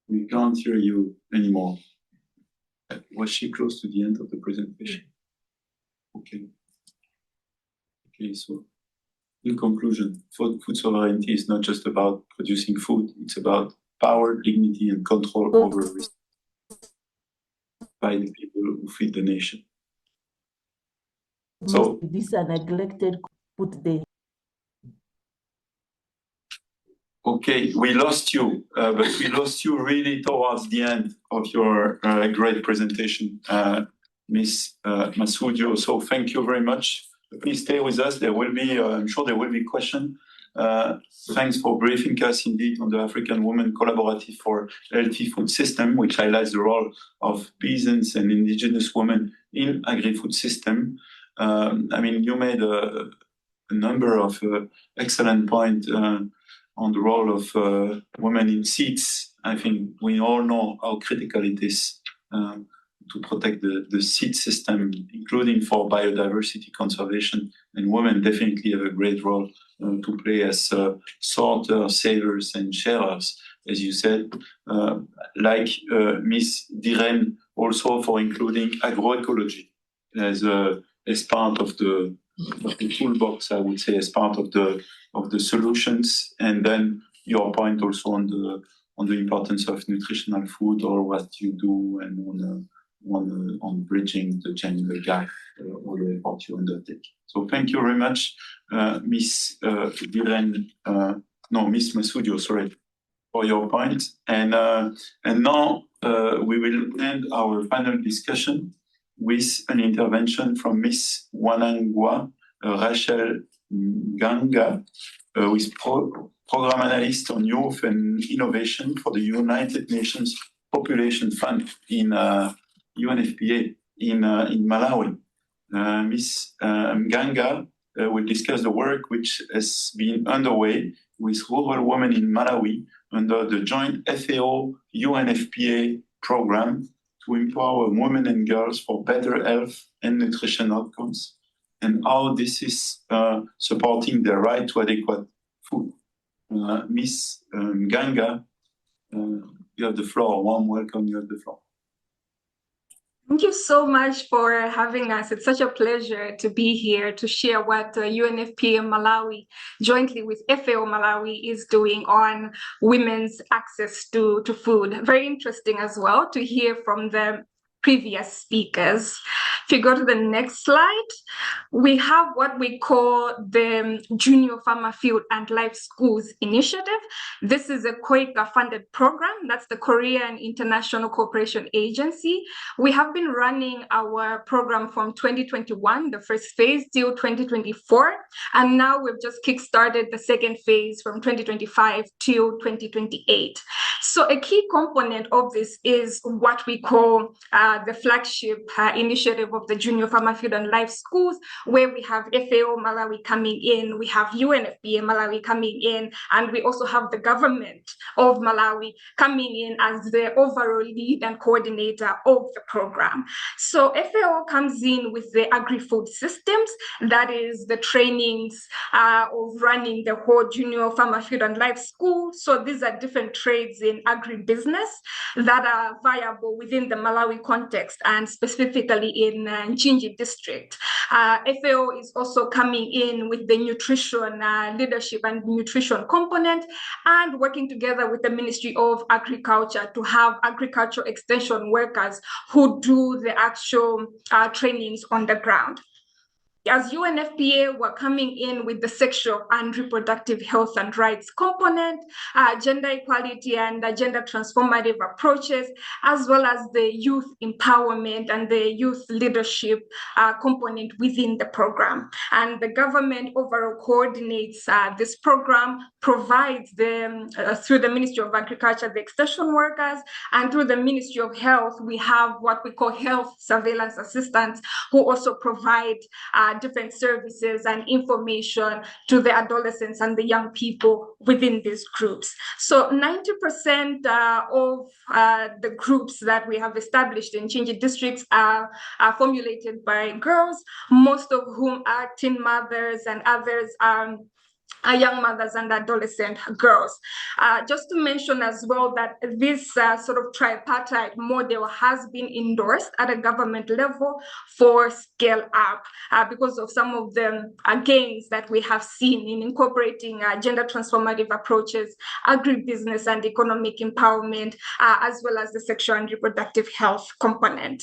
We can't hear you anymore. Was she close to the end of the presentation? Okay. Okay, so in conclusion, food sovereignty is not just about producing food, it's about power, dignity, and control over risk by the people who feed the nation. So these are neglected, put there. Okay, we lost you, but we lost you really towards the end of your great presentation, Ms. Masudio. So thank you very much. Please stay with us. There will be, I'm sure there will be questions. Thanks for briefing us indeed on the African Women Collaborative for Healthy Food System, which highlights the role of peasants and indigenous women in agri-food system. I mean, you made a number of excellent points on the role of women in seeds. I think we all know how critical it is to protect the seed system, including for biodiversity conservation. And women definitely have a great role to play as sorters, savers, and sharers, as you said, like Miss Diren also for including agroecology as part of the toolbox, I would say, as part of the solutions. And then your point also on the importance of nutritional food, or what you do, and on bridging the gender gap, all the effort you undertake. So thank you very much, Miss Diren, Miss Masudio, sorry, for your point. And now we will end our panel discussion with an intervention from Miss Wanangwa Rachel Ganga, who is program analyst on youth and innovation for the United Nations Population Fund in UNFPA in Malawi. Ms. Ganga will discuss the work which has been underway with rural women in Malawi under the joint FAO UNFPA program to empower women and girls for better health and nutrition outcomes, and how this is supporting their right to adequate food. Ms. Ganga, you have the floor. Warm welcome, you have the floor. Thank you so much for having us. It's such a pleasure to be here to share what UNFPA Malawi, jointly with FAO Malawi, is doing on women's access to food. Very interesting as well to hear from the previous speakers. If you go to the next slide, we have what we call the Junior Farmer Field and Life Schools Initiative. This is a KOICA-funded program. That's the Korean International Cooperation Agency. We have been running our program from 2021, the first phase, till 2024. And now we've just kickstarted the second phase from 2025 till 2028. So a key component of this is what we call the flagship initiative of the Junior Farmer Field and Life Schools, where we have FAO Malawi coming in, we have UNFPA Malawi coming in, and we also have the government of Malawi coming in as the overall lead and coordinator of the program. So FAO comes in with the agri-food systems, that is the trainings of running the whole Junior Farmer Field and Life School. So these are different trades in agribusiness that are viable within the Malawi context, and specifically in Nchinji district. FAO is also coming in with the nutrition leadership and nutrition component, and working together with the Ministry of Agriculture to have agricultural extension workers who do the actual trainings on the ground. As UNFPA, we're coming in with the sexual and reproductive health and rights component, gender equality and gender transformative approaches, as well as the youth empowerment and the youth leadership component within the program. And the government overall coordinates this program, provides them through the Ministry of Agriculture, the extension workers, and through the Ministry of Health, we have what we call health surveillance assistants, who also provide different services and information to the adolescents and the young people within these groups. So 90% of the groups that we have established in Nchinji districts are formulated by girls, most of whom are teen mothers, and others are young mothers and adolescent girls. Just to mention as well that this sort of tripartite model has been endorsed at a government level for scale up because of some of the gains that we have seen in incorporating gender transformative approaches, agribusiness and economic empowerment, as well as the sexual and reproductive health component.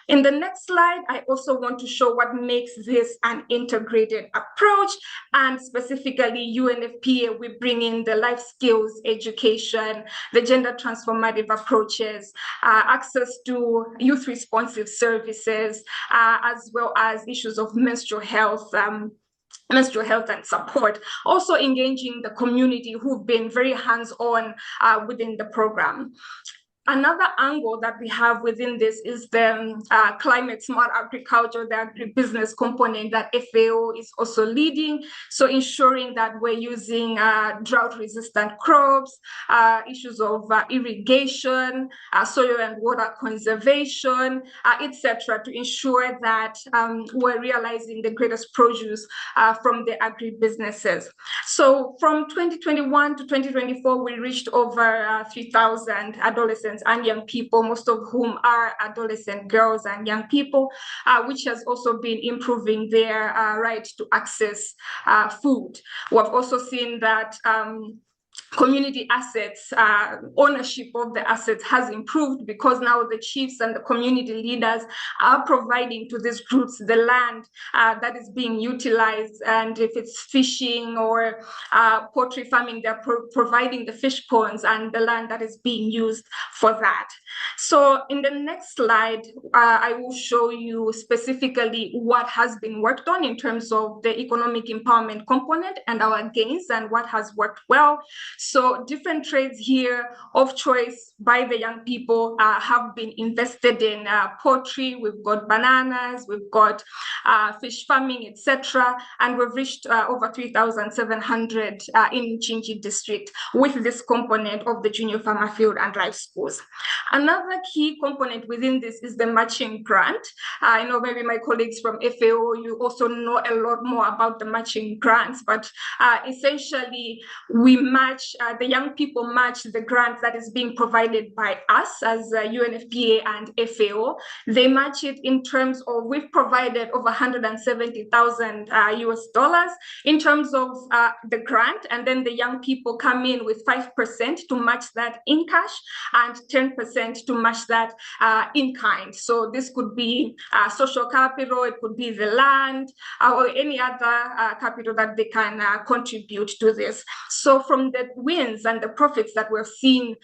In the next slide, I also want to show what makes this an integrated approach, and specifically UNFPA, we bring in the life skills education, the gender transformative approaches, access to youth responsive services, as well as issues of menstrual health and support. Also engaging the community who've been very hands-on within the program. Another angle that we have within this is the climate smart agriculture, the agribusiness component that FAO is also leading. So ensuring that we're using drought-resistant crops, issues of irrigation, soil and water conservation, etc., to ensure that we're realizing the greatest produce from the agribusinesses. So from 2021 to 2024, we reached over 3,000 adolescents and young people, most of whom are adolescent girls and young people, which has also been improving their right to access food. We've also seen that community assets, ownership of the assets has improved because now the chiefs and the community leaders are providing to these groups the land that is being utilized. And if it's fishing or poultry farming, they're providing the fish ponds and the land that is being used for that. So in the next slide, I will show you specifically what has been worked on in terms of the economic empowerment component and our gains and what has worked well. So different trades here of choice by the young people have been invested in poultry. We've got bananas, we've got fish farming, etc. And we've reached over 3,700 in Chinchi district with this component of the junior farmer field and life schools. Another key component within this is the matching grant. I know maybe my colleagues from FAO, you also know a lot more about the matching grants, but essentially we match, the young people match the grant that is being provided by us as UNFPA and FAO. They match it in terms of, we've provided over 170,000 US dollars in terms of the grant, and then the young people come in with 5% to match that in cash and 10% to match that in kind. So this could be social capital, it could be the land, or any other capital that they can contribute to this. So from the wins and the profits that we've seen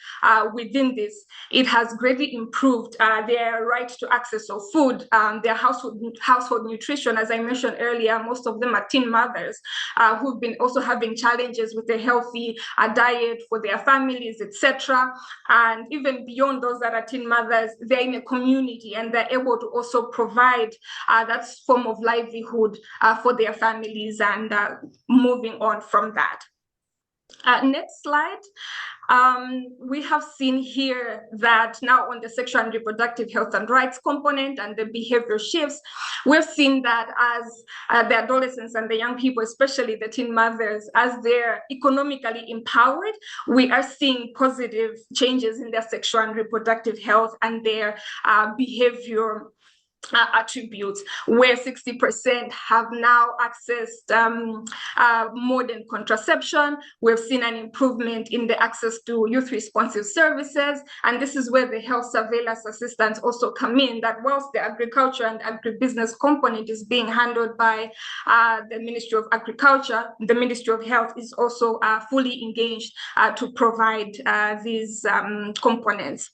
within this, it has greatly improved their right to access of food, their household nutrition. As I mentioned earlier, most of them are teen mothers who've been also having challenges with a healthy diet for their families, etc. And even beyond those that are teen mothers, they're in a community and they're able to also provide that form of livelihood for their families and moving on from that. Next slide. We have seen here that now on the sexual and reproductive health and rights component and the behavior shifts, we've seen that as the adolescents and the young people, especially the teen mothers, as they're economically empowered, we are seeing positive changes in their sexual and reproductive health and their behavior attributes, where 60% have now accessed modern contraception. We've seen an improvement in the access to youth responsive services, and this is where the health surveillance assistants also come in, that whilst the agriculture and agribusiness component is being handled by the Ministry of Agriculture, the Ministry of Health is also fully engaged to provide these components.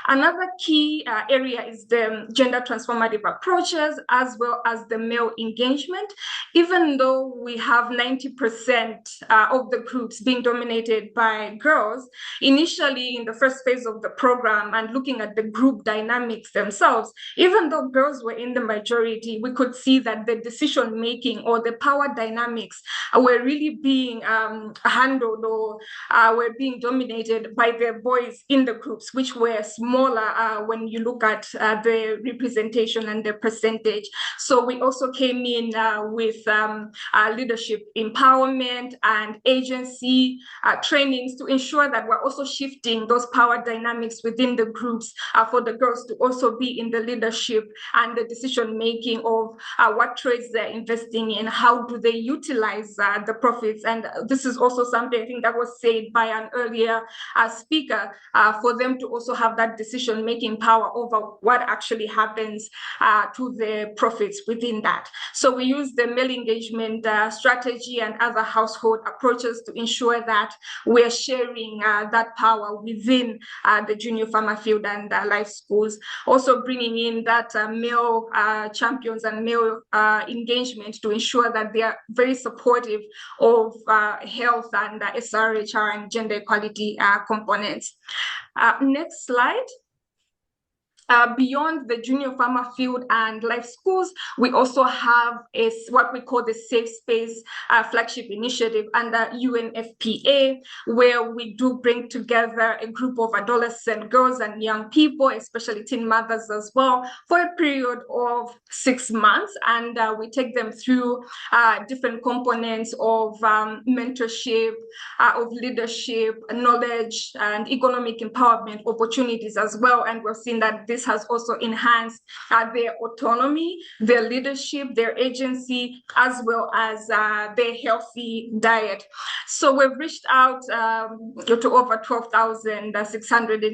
Another key area is the gender transformative approaches as well as the male engagement. Even though we have 90% of the groups being dominated by girls, initially in the first phase of the program and looking at the group dynamics themselves, even though girls were in the majority, we could see that the decision making or the power dynamics were really being handled or were being dominated by the boys in the groups, which were smaller when you look at the representation and the percentage. So we also came in with leadership empowerment and agency trainings to ensure that we're also shifting those power dynamics within the groups for the girls to also be in the leadership and the decision making of what trades they're investing in, how do they utilize the profits. And this is also something I think that was said by an earlier speaker, for them to also have that decision making power over what actually happens to the profits within that. So we use the male engagement strategy and other household approaches to ensure that we're sharing that power within the junior farmer field and life schools. Also bringing in that male champions and male engagement to ensure that they are very supportive of health and SRHR and gender equality components. Next slide. beyond the junior farmer field and life schools, we also have what we call the Safe Space flagship initiative under UNFPA, where we do bring together a group of adolescent girls and young people, especially teen mothers as well, for a period of 6 months. And we take them through different components of mentorship, of leadership, knowledge, and economic empowerment opportunities as well. And we've seen that this has also enhanced their autonomy, their leadership, their agency, as well as their healthy diet. So we've reached out to over 12,600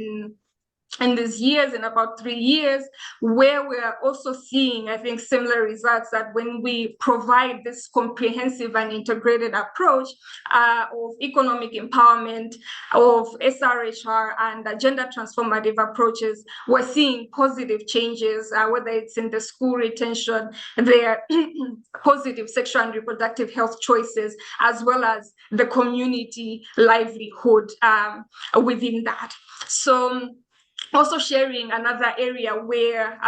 in these years, in about 3 years, where we are also seeing, I think, similar results, that when we provide this comprehensive and integrated approach of economic empowerment, of SRHR and gender transformative approaches, we're seeing positive changes, whether it's in the school retention, their positive sexual and reproductive health choices, as well as the community livelihood within that. So also sharing another area where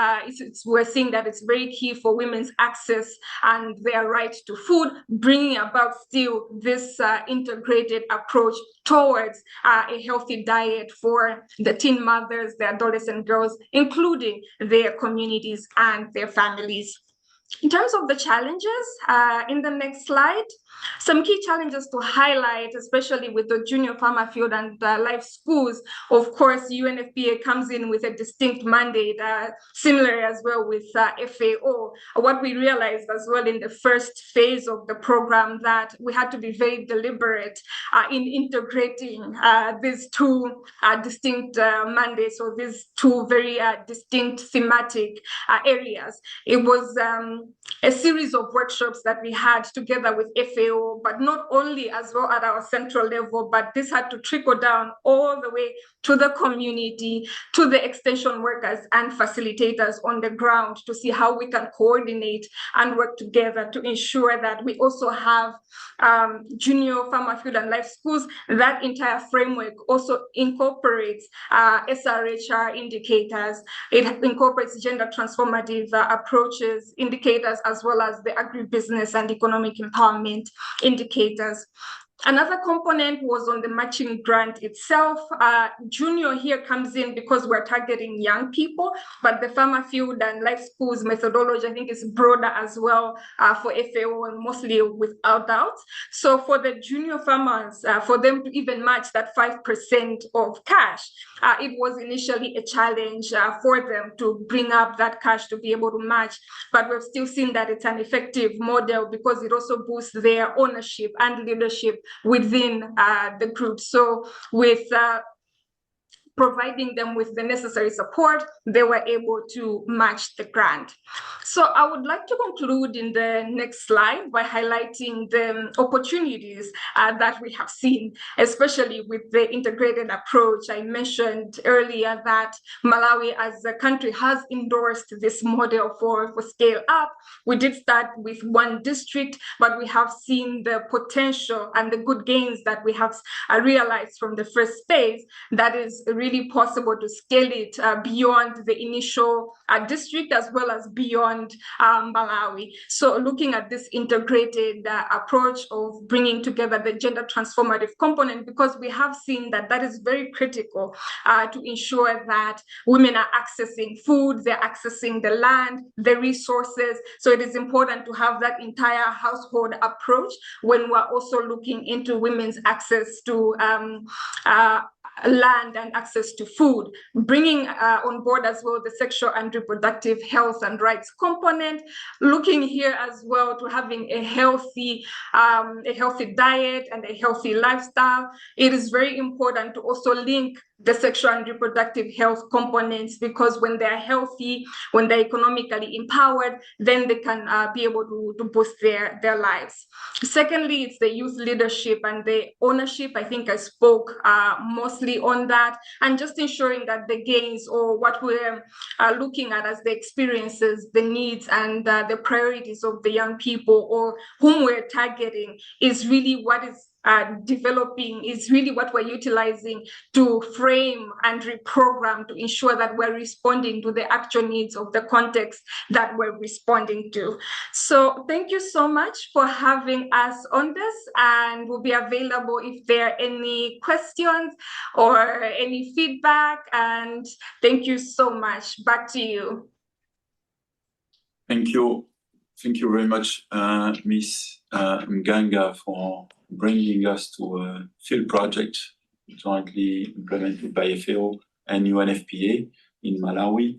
we're seeing that it's very key for women's access and their right to food, bringing about still this integrated approach towards a healthy diet for the teen mothers, the adolescent girls, including their communities and their families. In terms of the challenges, in the next slide, some key challenges to highlight, especially with the junior farmer field and life schools. Of course, UNFPA comes in with a distinct mandate, similar as well with FAO. What we realized as well in the first phase of the program, that we had to be very deliberate in integrating these two distinct mandates, or these two very distinct thematic areas. It was a series of workshops that we had together with FAO, but not only as well at our central level, but this had to trickle down all the way to the community, to the extension workers and facilitators on the ground, to see how we can coordinate and work together to ensure that we also have junior farmer field and life schools. That entire framework also incorporates SRHR indicators. It incorporates gender transformative approaches, indicators, as well as the agribusiness and economic empowerment indicators. Another component was on the matching grant itself. Junior here comes in because we're targeting young people, but the farmer field and life schools methodology, I think, is broader as well for FAO, and mostly without doubt. So for the junior farmers, for them to even match that 5% of cash, it was initially a challenge for them to bring up that cash to be able to match. But we've still seen that it's an effective model because it also boosts their ownership and leadership within the group. So with providing them with the necessary support, they were able to match the grant. So I would like to conclude in the next slide by highlighting the opportunities that we have seen, especially with the integrated approach. I mentioned earlier that Malawi as a country has endorsed this model for scale up. We did start with one district, but we have seen the potential and the good gains that we have realized from the first phase, that is really possible to scale it beyond the initial district, as well as beyond Malawi. So looking at this integrated approach of bringing together the gender transformative component, because we have seen that that is very critical to ensure that women are accessing food, they're accessing the land, the resources. So it is important to have that entire household approach when we're also looking into women's access to land and access to food, bringing on board as well the sexual and reproductive health and rights component, looking here as well to having a healthy diet and a healthy lifestyle. It is very important to also link the sexual and reproductive health components, because when they're healthy, when they're economically empowered, then they can be able to boost their lives. Secondly, it's the youth leadership and the ownership. I think I spoke mostly on that, and just ensuring that the gains, or what we're looking at as the experiences, the needs, and the priorities of the young people or whom we're targeting, is really what is developing is really what we're utilizing to frame and reprogram to ensure that we're responding to the actual needs of the context that we're responding to. So thank you so much for having us on this, and we'll be available if there are any questions or any feedback. And thank you so much. Back to you. Thank you. Thank you very much, Ms. Mganga, for bringing us to a field project jointly implemented by FAO and UNFPA in Malawi.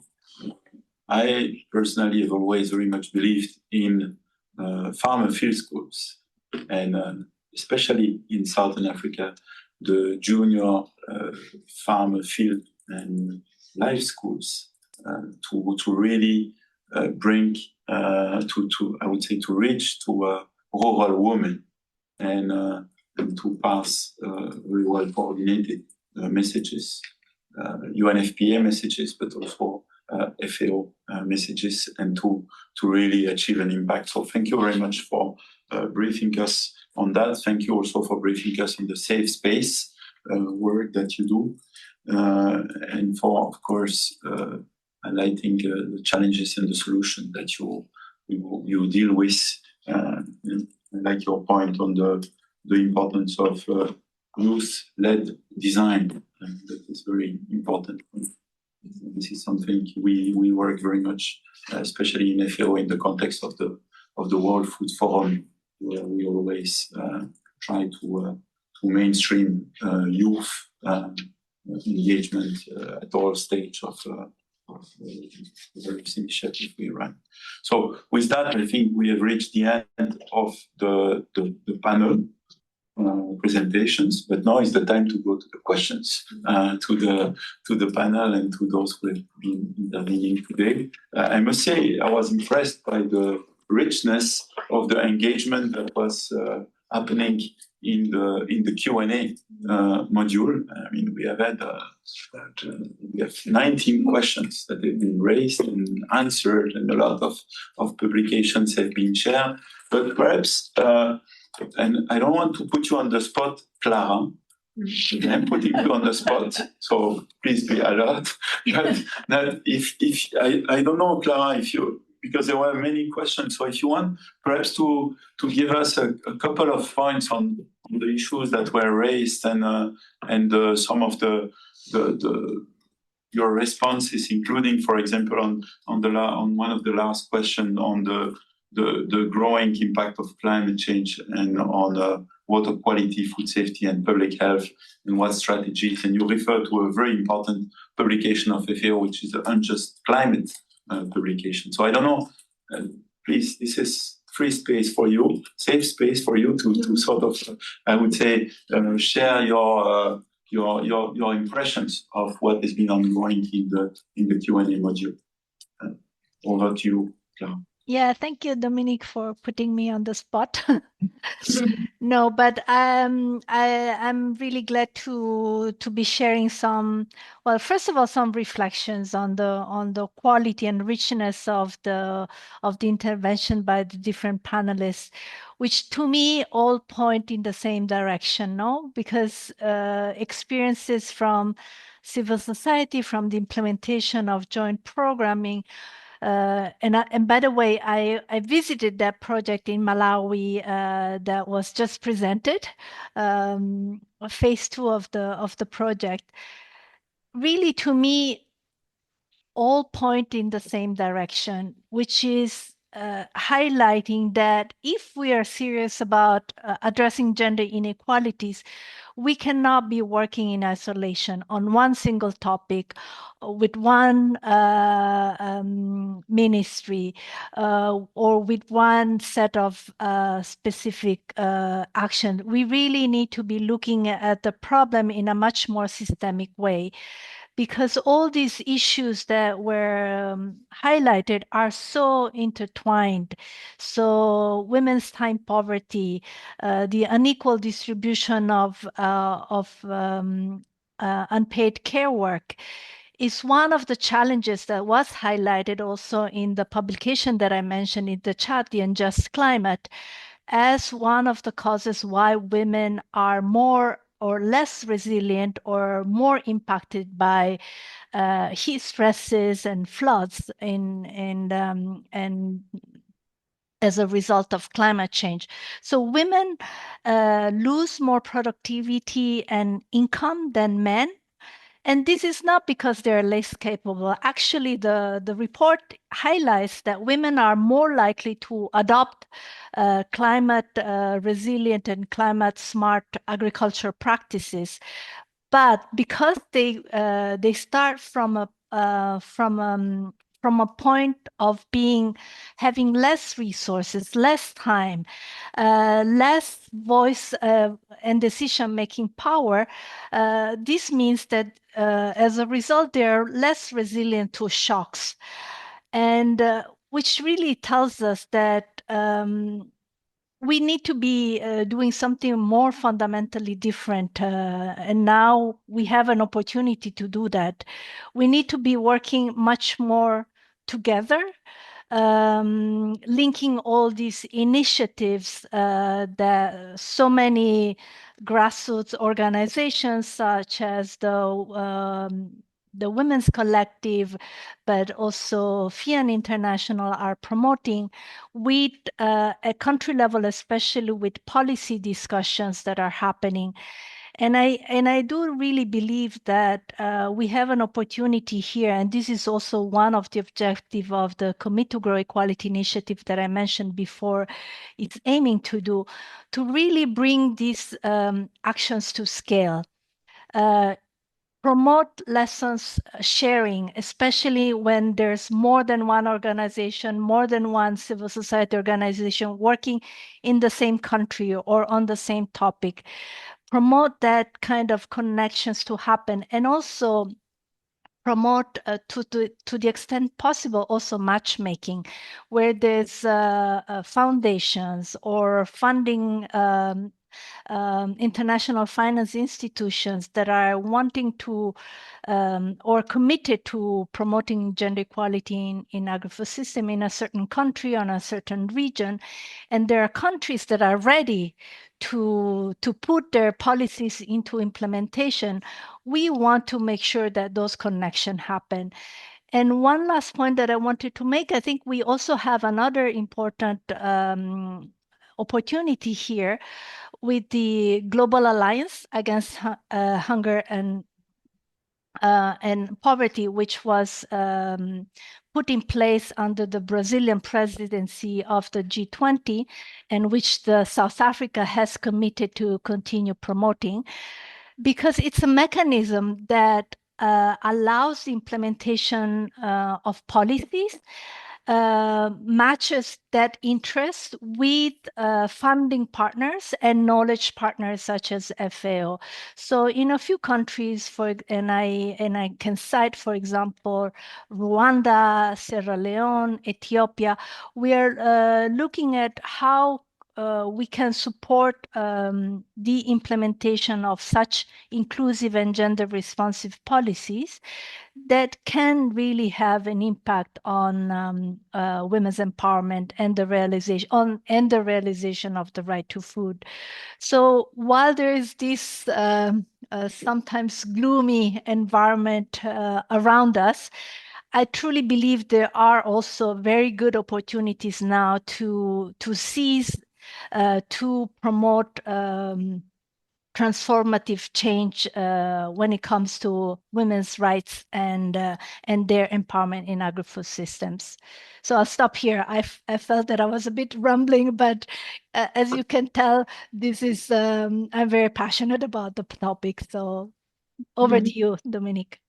I personally have always very much believed in farmer field schools, and especially in Southern Africa, the junior farmer field and life schools to really bring I would say to reach to a rural woman and to pass very well coordinated messages, UNFPA messages, but also FAO messages, and to really achieve an impact. So thank you very much for briefing us on that. Thank you also for briefing us on the safe space work that you do, and for, of course, highlighting the challenges and the solution that you deal with. I like your point on the importance of youth-led design. That is very important. This is something we work very much, especially in FAO, in the context of the World Food Forum, where we always try to mainstream youth engagement at all stages of the various initiatives we run. So with that, I think we have reached the end of the panel presentations, but now is the time to go to the questions to the panel and to those who have been intervening today. I must say I was impressed by the richness of the engagement that was happening in the Q&A module. I mean, we have had we have 19 questions that have been raised and answered, and a lot of publications have been shared. But perhaps, and I don't want to put you on the spot, Clara. I'm putting you on the spot, so please be alert. That if I don't know, Clara, if you, because there were many questions. So if you want, perhaps to give us a couple of points on the issues that were raised and some of your responses, including, for example, on one of the last questions on the growing impact of climate change and on water quality, food safety, and public health, and what strategies. And you refer to a very important publication of FAO, which is the Unjust Climate publication. So I don't know, please, this is free space for you, safe space for you to sort of, I would say, share your impressions of what has been ongoing in the Q&A module. Over to you, Clara. Yeah, thank you, Dominique, for putting me on the spot. No, but I'm really glad to be sharing some. Well, first of all, some reflections on the quality and richness of the intervention by the different panelists, which to me all point in the same direction. No, because experiences from civil society, from the implementation of joint programming. And by the way, I visited that project in Malawi that was just presented, phase 2 of the project. Really, to me, all point in the same direction, which is highlighting that if we are serious about addressing gender inequalities, we cannot be working in isolation on one single topic with one ministry or with one set of specific action. We really need to be looking at the problem in a much more systemic way, because all these issues that were highlighted are so intertwined. So women's time poverty, the unequal distribution of unpaid care work is one of the challenges that was highlighted also in the publication that I mentioned in the chat, The Unjust Climate. as one of the causes why women are more or less resilient or more impacted by heat stresses and floods and as a result of climate change. So women lose more productivity and income than men. And this is not because they're less capable. Actually, the report highlights that women are more likely to adopt climate resilient and climate smart agriculture practices. But because they start from a point of having less resources, less time, less voice and decision-making power, this means that as a result, they're less resilient to shocks, and which really tells us that we need to be doing something more fundamentally different. And now we have an opportunity to do that. We need to be working much more together, linking all these initiatives that so many grassroots organizations such as the Women's Collective, but also FIAN International are promoting with a country level, especially with policy discussions that are happening. And I do really believe that we have an opportunity here, and this is also one of the objectives of the Commit to Grow Equality initiative that I mentioned before. It's aiming to do, to really bring these actions to scale. Promote lessons sharing, especially when there's more than one organization, more than one civil society organization working in the same country or on the same topic. Promote that kind of connections to happen, and also promote to the extent possible also matchmaking, where there's foundations or funding international finance institutions that are wanting to or committed to promoting gender equality in agri-food system in a certain country, on a certain region. And there are countries that are ready to put their policies into implementation. We want to make sure that those connections happen. And one last point that I wanted to make, I think we also have another important opportunity here with the Global Alliance Against Hunger and Poverty, which was put in place under the Brazilian presidency of the G20, and which the South Africa has committed to continue promoting, because it's a mechanism that allows the implementation of policies, matches that interest with funding partners and knowledge partners such as FAO. So in a few countries, and I can cite, for example, Rwanda, Sierra Leone, Ethiopia, we are looking at how we can support the implementation of such inclusive and gender responsive policies that can really have an impact on women's empowerment and the realization of the right to food. So while there is this sometimes gloomy environment around us, I truly believe there are also very good opportunities now to seize, to promote transformative change when it comes to women's rights and their empowerment in agri-food systems. So I'll stop here. I felt that I was a bit rambling, but as you can tell, this is I'm very passionate about the topic. So over to you, Dominique.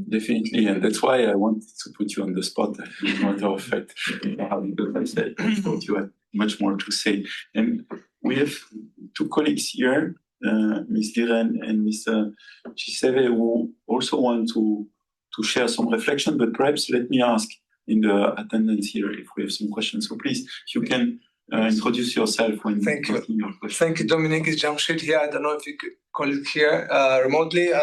Definitely, and that's why I wanted to put you on the spot. As a matter of fact, because I said I thought you had much more to say. And we have two colleagues here, Ms. Diren and Mr. Chiseve, who also want to share some reflection. But perhaps let me ask in the attendance here if we have some questions. So please, if you can introduce yourself when Thank you. asking your question. Thank you, Dominique. It's Jamshid here. I don't know if you could call it here remotely.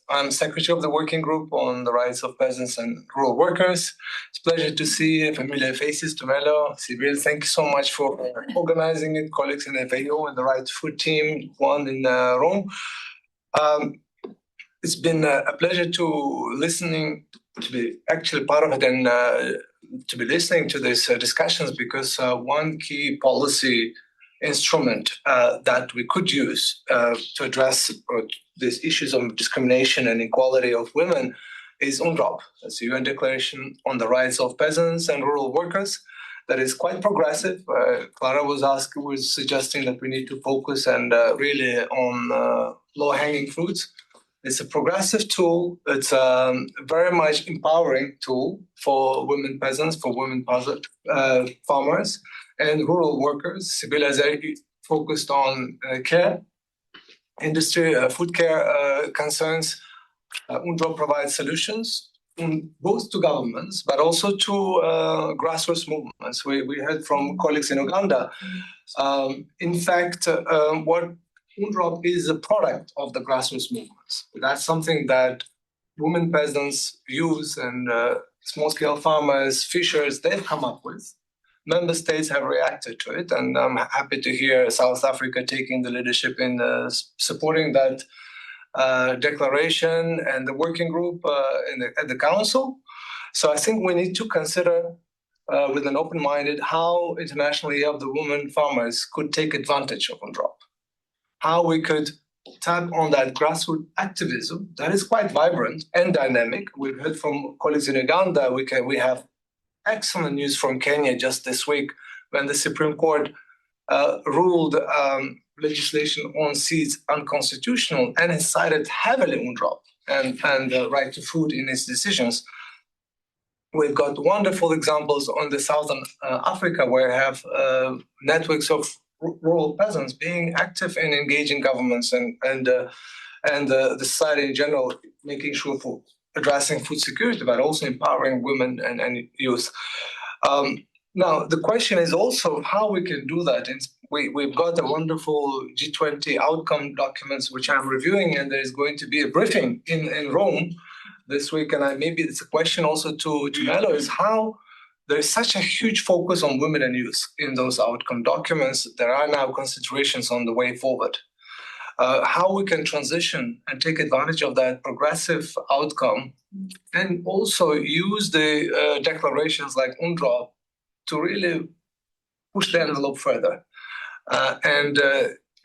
I'm secretary of the working group on the rights of peasants and rural workers. It's a pleasure to see familiar faces. Tumelo, Sibyl, thank you so much for organizing it. Colleagues in FAO and the Right to Food team, one in Rome. It's been a pleasure to be actually part of it and to be listening to these discussions, because one key policy instrument that we could use to address these issues of discrimination and equality of women is UNDROP. That's the UN Declaration on the Rights of Peasants and Rural Workers. That is quite progressive. Clara was suggesting that we need to focus and really on low-hanging fruits. It's a progressive tool. It's a very much empowering tool for women peasants, for women farmers, and rural workers. Sibyl has focused on care, industry, food care concerns. UNDROP provides solutions both to governments, but also to grassroots movements. We heard from colleagues in Uganda. In fact, what UNDROP is a product of the grassroots movements. That's something that women peasants use, and small-scale farmers, fishers, they've come up with. Member states have reacted to it, and I'm happy to hear South Africa taking the leadership in supporting that declaration and the working group at the council. So I think we need to consider with an open-minded how internationally of the women farmers could take advantage of UNDROP, how we could tap on that grassroots activism that is quite vibrant and dynamic. We've heard from colleagues in Uganda. We have excellent news from Kenya just this week when the Supreme Court ruled legislation on seeds unconstitutional and has cited heavily UNDROP and the right to food in its decisions. We've got wonderful examples on the Southern Africa where we have networks of rural peasants being active in engaging governments and the society in general, making sure for addressing food security, but also empowering women and youth. Now, the question is also how we can do that. We've got a wonderful G20 outcome documents, which I'm reviewing, and there's going to be a briefing in Rome this week. And maybe it's a question also to Melo, is how there's such a huge focus on women and youth in those outcome documents. There are now considerations on the way forward. How we can transition and take advantage of that progressive outcome and also use the declarations like UNDROP to really push the envelope further and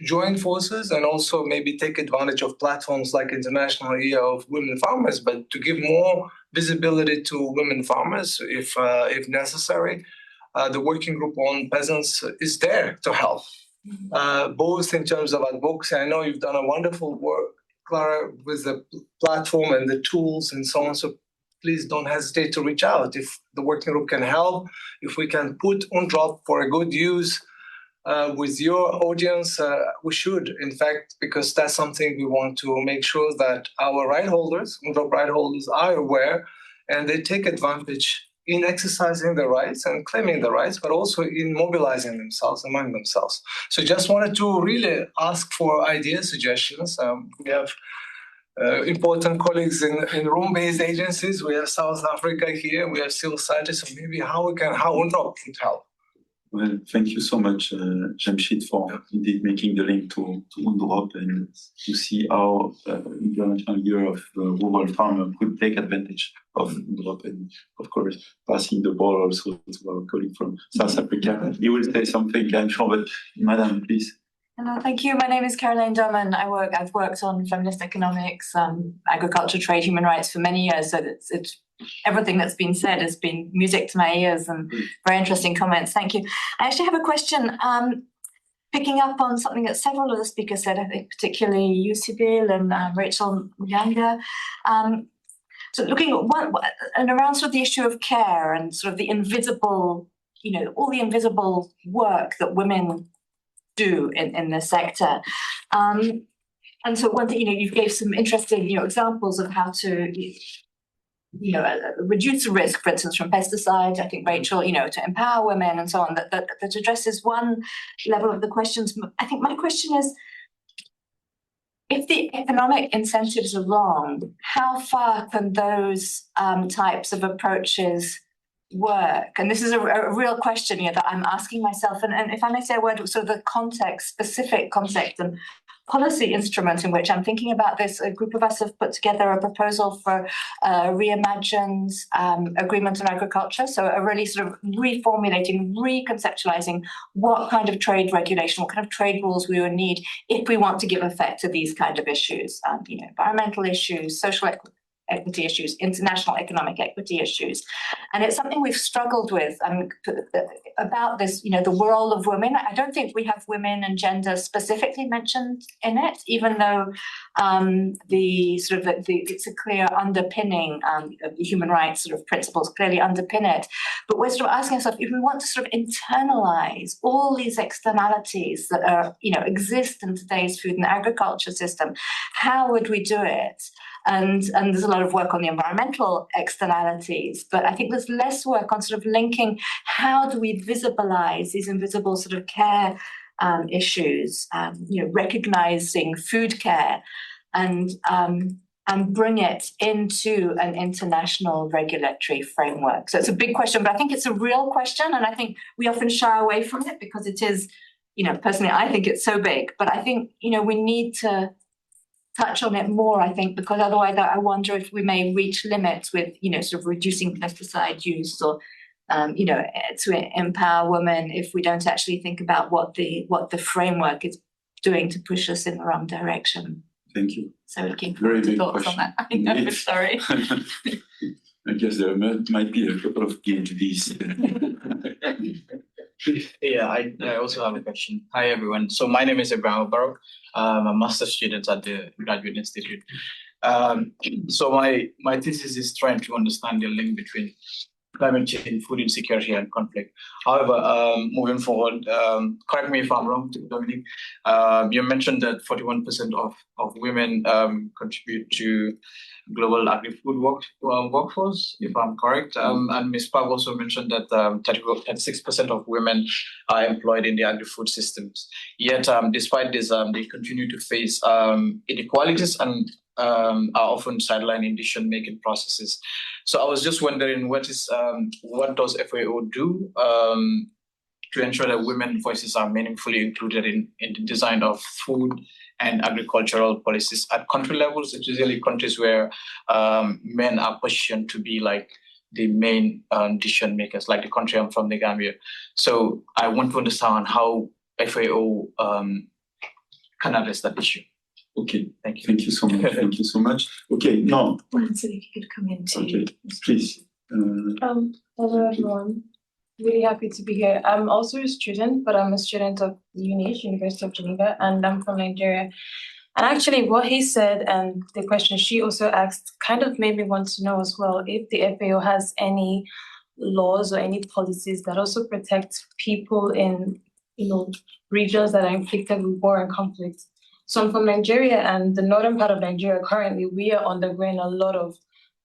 join forces, and also maybe take advantage of platforms like International Year of Women Farmers, but to give more visibility to women farmers if necessary. The working group on peasants is there to help, both in terms of advocacy. I know you've done a wonderful work, Clara, with the platform and the tools and so on. So please don't hesitate to reach out if the working group can help. If we can put UNDROP for a good use with your audience, we should, in fact, because that's something we want to make sure that our right holders, UNDROP right holders, are aware and they take advantage in exercising their rights and claiming the rights, but also in mobilizing themselves among themselves. So just wanted to really ask for ideas, suggestions. We have important colleagues in Rome-based agencies. We have South Africa here. We have civil society. So maybe how UNDROP could help. Well, thank you so much, Jamshid, for indeed making the link to UNDROP and to see how International Year of Rural Farmer could take advantage of UNDROP, and of course passing the ball also to our colleague from South Africa. You will say something, I'm sure, but Madam, please. Hello, thank you. My name is Caroline Durman. I've worked on feminist economics, agriculture, trade, human rights for many years. So it's everything that's been said has been music to my ears and very interesting comments. Thank you. I actually have a question, picking up on something that several of the speakers said, I think particularly you, Sibyl, and Rachel Muganga. So looking at and around sort of the issue of care and sort of the invisible, all the invisible work that women do in the sector. And so one thing, you gave some interesting, examples of how to reduce the risk, for instance, from pesticides. I think Rachel, to empower women and so on, that addresses one level of the questions. I think my question is, if the economic incentives are wrong, how far can those types of approaches work? And this is a real question that I'm asking myself. And if I may say a word, sort of the specific context and policy instrument in which I'm thinking about this, a group of us have put together a proposal for reimagined agreement on agriculture. So a really sort of reformulating, reconceptualizing what kind of trade regulation, what kind of trade rules we would need if we want to give effect to these kind of issues, environmental issues, social equity issues, international economic equity issues. And it's something we've struggled with about this, the role of women. I don't think we have women and gender specifically mentioned in it, even though it's a clear underpinning of the human rights sort of principles clearly underpin it. But we're sort of asking ourselves, if we want to sort of internalize all these externalities that are, exist in today's food and agriculture system, how would we do it? And there's a lot of work on the environmental externalities, but I think there's less work on sort of linking how do we visibilize these invisible sort of care issues, recognizing food care and bring it into an international regulatory framework. So it's a big question, but I think it's a real question, and I think we often shy away from it because it is, personally, I think it's so big, but I think, we need to touch on it more, I think, because otherwise I wonder if we may reach limits with, sort of reducing pesticide use or, to empower women if we don't actually think about what the framework is doing to push us in the wrong direction. Thank you. So looking forward to thoughts on that. I know, sorry. I guess there might be a couple of PhDs. Yeah, I also have a question. Hi, everyone. So my name is Ibrahim Barak. I'm a master's student at the Graduate Institute. So my thesis is trying to understand the link between climate change, food insecurity, and conflict. However, moving forward, correct me if I'm wrong, Dominique, you mentioned that 41% of women contribute to global agri-food workforce, if I'm correct. And Ms. Pav also mentioned that 36% of women are employed in the agri-food systems. Yet, despite this, they continue to face inequalities and are often sidelined in decision-making processes. So I was just wondering, what does FAO do to ensure that women's voices are meaningfully included in the design of food and agricultural policies at country levels? It's usually countries where men are positioned to be like the main decision makers, like the country I'm from, the Gambia. So I want to understand how FAO can address that issue. Okay, thank you. Thank you so much. Thank you so much. Okay, now. So if you could come in too. Okay, please. Hello, everyone. Really happy to be here. I'm also a student, but I'm a student of UNIGE, University of Geneva, and I'm from Nigeria. And actually what he said and the question she also asked kind of made me want to know as well if the FAO has any laws or any policies that also protect people in, regions that are inflicted with war and conflict. So I'm from Nigeria, and the northern part of Nigeria currently, we are undergoing a lot of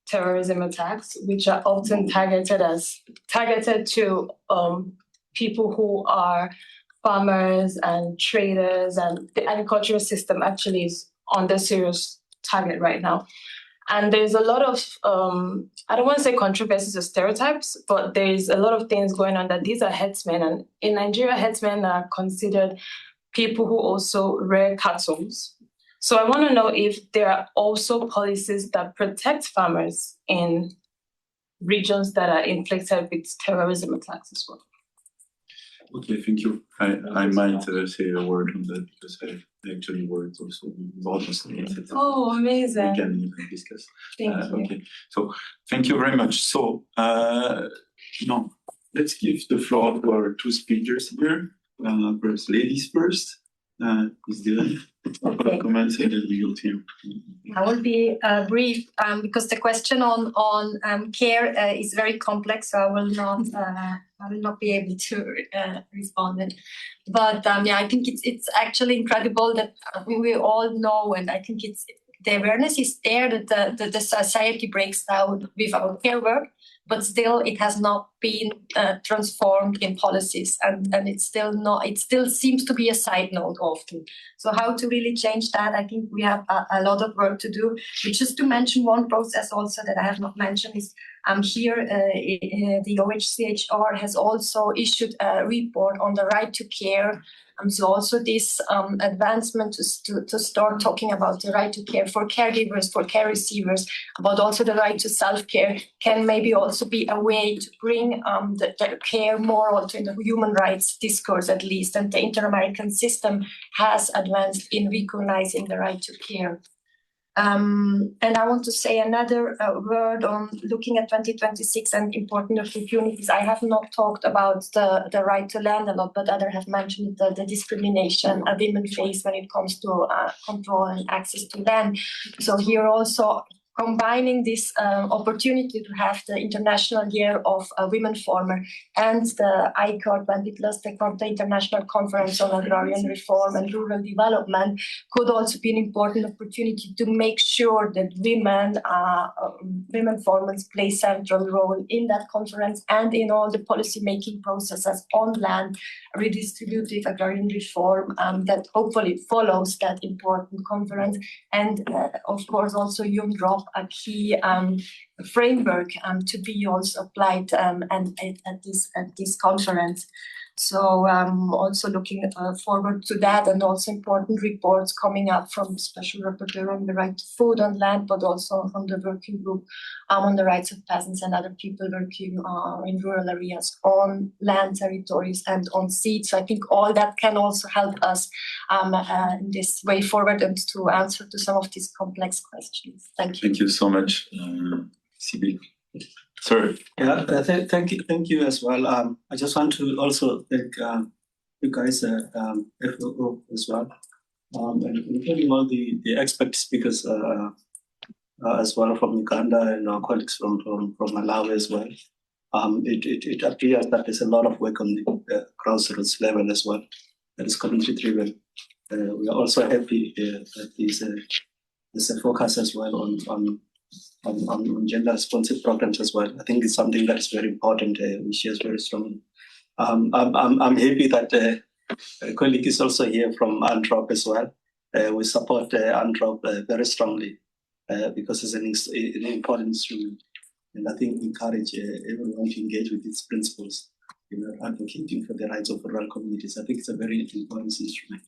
terrorism attacks, which are often targeted to people who are farmers and traders, and the agricultural system actually is under serious target right now. And there's a lot of, I don't want to say controversies or stereotypes, but there's a lot of things going on that these are herdsmen. And in Nigeria, herdsmen are considered people who also rear cattle. So I want to know if there are also policies that protect farmers in regions that are inflicted with terrorism attacks as well. Okay, thank you. I might say a word on that because I actually worked also with all those things. Oh, amazing. We can even discuss. Thank you. Okay, so thank you very much. So, let's give the floor to our two speakers here. Perhaps ladies first. Is there any comments, and then we go to you? I will be brief because the question on care is very complex, so I will not be able to respond. But I think it's actually incredible that we all know, and I think it's the awareness is there that the society breaks down without care work, but still it has not been transformed in policies, and it still seems to be a side note often. So how to really change that? I think we have a lot of work to do. But just to mention one process also that I have not mentioned is here the OHCHR has also issued a report on the right to care. So also this advancement to start talking about the right to care for caregivers, for care receivers, about also the right to self-care can maybe also be a way to bring the care more onto the human rights discourse at least. And the Inter-American system has advanced in recognizing the right to care. And I want to say another word on looking at 2026 and important opportunities. I have not talked about the right to land a lot, but others have mentioned the discrimination women face when it comes to control and access to land. So here also combining this opportunity to have the International Year of Women Farmer and the ICAR 20 plus the International Conference on Agrarian Reform and Rural Development could also be an important opportunity to make sure that women farmers play a central role in that conference and in all the policy making processes on land, redistributive agrarian reform that hopefully follows that important conference, and of course also UNDROP, a key framework to be also applied and at this conference. So also looking forward to that, and also important reports coming up from Special Rapporteur on the right to food on land, but also from the working group on the rights of peasants and other people working in rural areas on land territories and on seeds. So I think all that can also help us in this way forward and to answer to some of these complex questions. Thank you. Thank you so much, Sibyl. Sir. Yeah, thank you as well. I just want to also thank you guys, FAO as well, and including all the expert speakers as well from Uganda and our colleagues from Malawi as well. It appears that there's a lot of work on the grassroots level as well that is community driven. We are also happy that there's a focus as well on gender responsive programs as well. I think it's something that is very important. We share very strongly. I'm happy that a colleague is also here from UNDROP as well. We support UNDROP very strongly because it's an important instrument, and I think we encourage everyone to engage with its principles, advocating for the rights of rural communities. I think it's a very important instrument.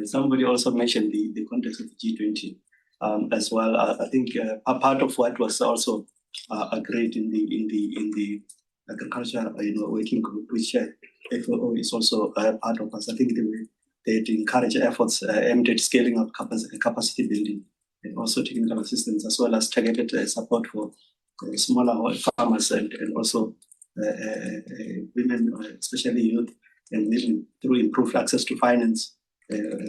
Somebody also mentioned the context of the G20. As well, I think a part of what was also agreed in the agriculture working group, which FAO is also a part of us. I think they encourage efforts aimed at scaling up capacity building and also technical assistance, as well as targeted support for smaller farmers and also women, especially youth and women, through improved access to finance,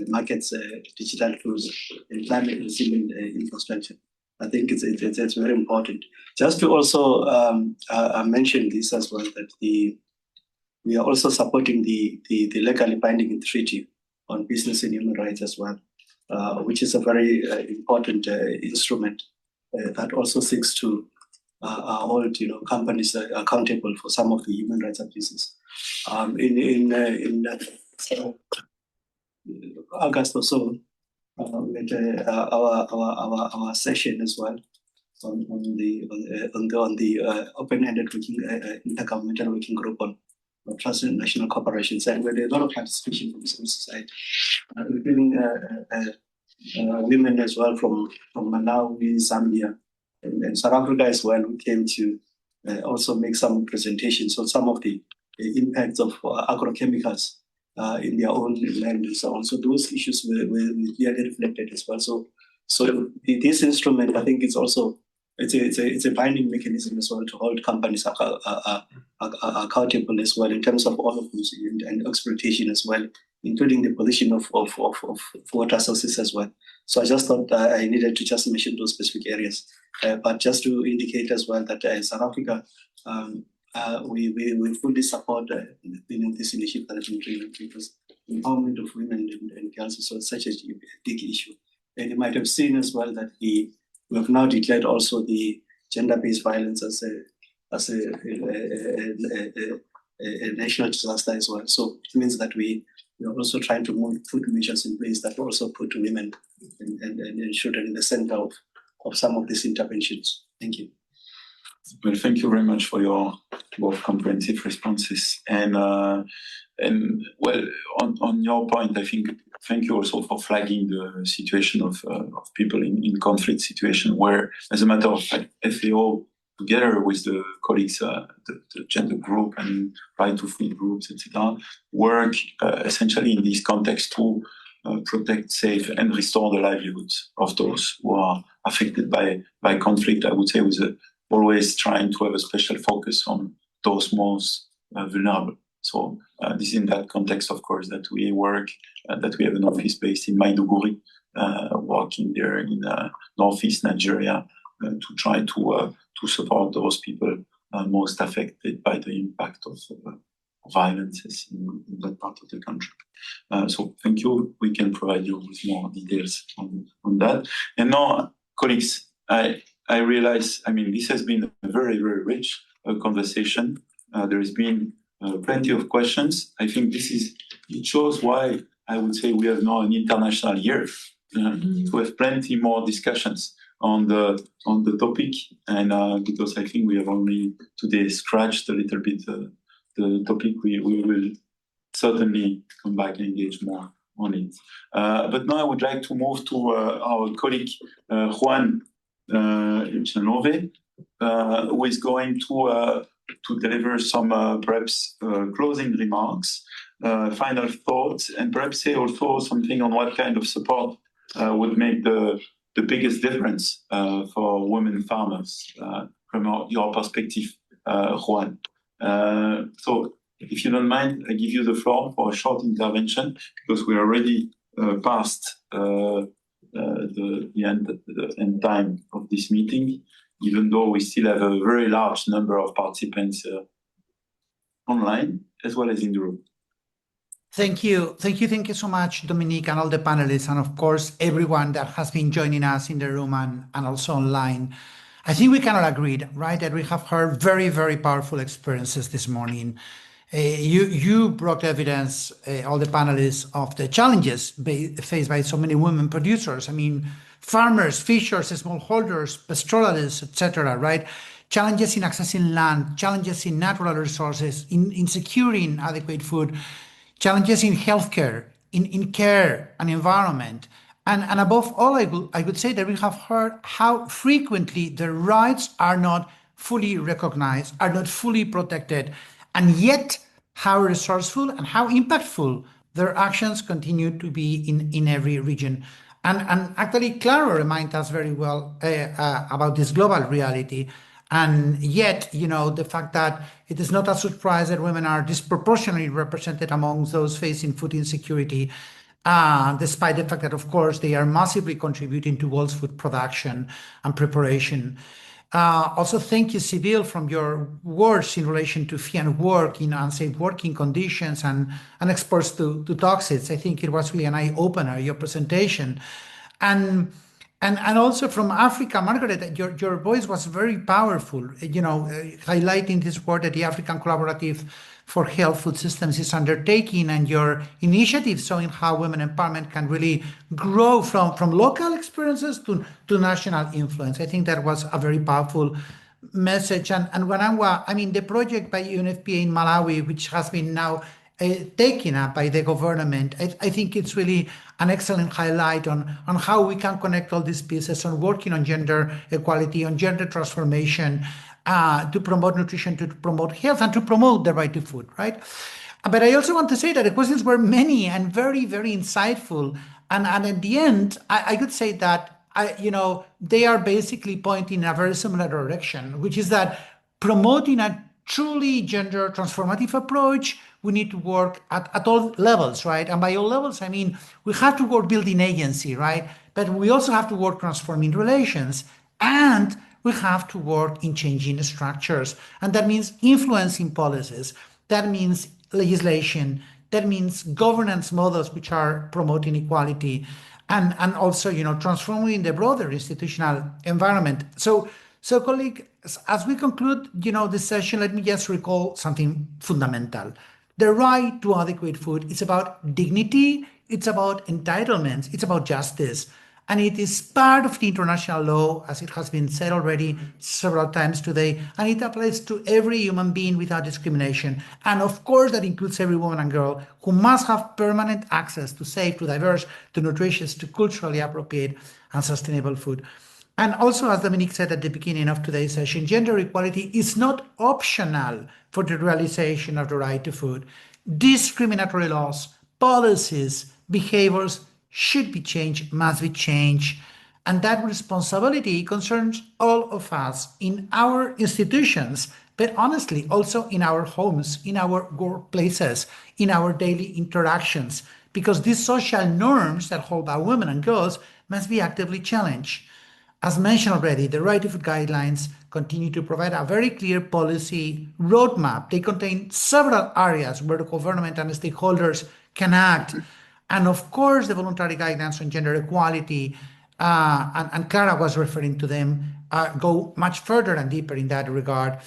markets, digital tools, and climate resilient infrastructure. I think it's very important. Just to also mention this as well, that we are also supporting the legally binding treaty on business and human rights as well, which is a very important instrument that also seeks to hold companies accountable for some of the human rights abuses. In August or so, we had our session as well on the open-ended intergovernmental working group on transnational corporations, and with a lot of participation from civil society, including women as well from Malawi, Zambia, and South Africa as well, who came to also make some presentations on some of the impacts of agrochemicals in their own land and so on. So those issues were clearly reflected as well. So this instrument, I think, it's a binding mechanism as well to hold companies accountable as well in terms of all of those and exploitation as well, including the position of water sources as well. So I just thought I needed to just mention those specific areas, but just to indicate as well that South Africa. We fully support this initiative that has been driven, because empowerment of women and girls is such a big issue. And you might have seen as well that we have now declared also the gender-based violence as a national disaster as well. So it means that we are also trying to put measures in place that also put women and children in the center of some of these interventions. Thank you. Well, thank you very much for your both comprehensive responses. And well, on your point, I think thank you also for flagging the situation of people in conflict situation where, as a matter of fact, FAO, together with the colleagues, the gender group and right to food groups, etc., work essentially in this context to protect, save, and restore the livelihoods of those who are affected by conflict. I would say with always trying to have a special focus on those most vulnerable. So this is in that context, of course, that we work, that we have an office based in Maiduguri, working there in northeast Nigeria to try to support those people most affected by the impact of violences in that part of the country. So thank you. We can provide you with more details on that. And now, colleagues, I realize, I mean, this has been a very, very rich conversation. There has been plenty of questions. I think it shows why I would say we have now an international year to have plenty more discussions on the topic. And because I think we have only today scratched a little bit the topic, we will certainly come back and engage more on it. But now I would like to move to our colleague Juan Genova, who is going to deliver some perhaps closing remarks, final thoughts, and perhaps say also something on what kind of support would make the biggest difference for women farmers from your perspective, Juan. So if you don't mind, I give you the floor for a short intervention because we are already past the end time of this meeting, even though we still have a very large number of participants online as well as in the room. Thank you so much, Dominique, and all the panelists, and of course, everyone that has been joining us in the room and also online. I think we can all agree, right, that we have heard very, very powerful experiences this morning. You brought evidence, all the panelists, of the challenges faced by so many women producers. I mean, farmers, fishers, smallholders, pastoralists, etc., right? Challenges in accessing land, challenges in natural resources, in securing adequate food, challenges in healthcare, in care and environment. And above all, I would say that we have heard how frequently their rights are not fully recognized, are not fully protected, and yet how resourceful and how impactful their actions continue to be in every region. And actually, Clara reminded us very well about this global reality. And yet, the fact that it is not a surprise that women are disproportionately represented among those facing food insecurity, despite the fact that, of course, they are massively contributing to world food production and preparation. Also, thank you, Sibyl, from your words in relation to FIAN work in unsafe working conditions and exposed to toxins. I think it was really an eye-opener, your presentation. And also from Africa, Margaret, your voice was very powerful, highlighting this work that the African Collaborative for Health Food Systems is undertaking, and your initiative showing how women empowerment can really grow from local experiences to national influence. I think that was a very powerful message. And Wanangwa, I mean, the project by UNFPA in Malawi, which has been now taken up by the government, I think it's really an excellent highlight on how we can connect all these pieces on working on gender equality, on gender transformation, to promote nutrition, to promote health, and to promote the right to food, right? But I also want to say that the questions were many and very, very insightful. And at the end, I could say that, they are basically pointing in a very similar direction, which is that promoting a truly gender transformative approach, we need to work at all levels, right? And by all levels, I mean, we have to work building agency, right? But we also have to work transforming relations, and we have to work in changing structures. And that means influencing policies. That means legislation. That means governance models which are promoting equality. and also, transforming the broader institutional environment. So colleagues, as we conclude, this session, let me just recall something fundamental. The right to adequate food is about dignity, it's about entitlements, it's about justice. And it is part of the international law, as it has been said already several times today, and it applies to every human being without discrimination. And of course, that includes every woman and girl who must have permanent access to safe, to diverse, to nutritious, to culturally appropriate and sustainable food. And also, as Dominique said at the beginning of today's session, gender equality is not optional for the realization of the right to food. Discriminatory laws, policies, behaviors should be changed, must be changed. And that responsibility concerns all of us in our institutions, but honestly, also in our homes, in our workplaces, in our daily interactions, because these social norms that hold our women and girls must be actively challenged. As mentioned already, the Right to Food guidelines continue to provide a very clear policy roadmap. They contain several areas where the government and stakeholders can act. And of course, the voluntary guidelines on gender equality, and Clara was referring to them, go much further and deeper in that regard.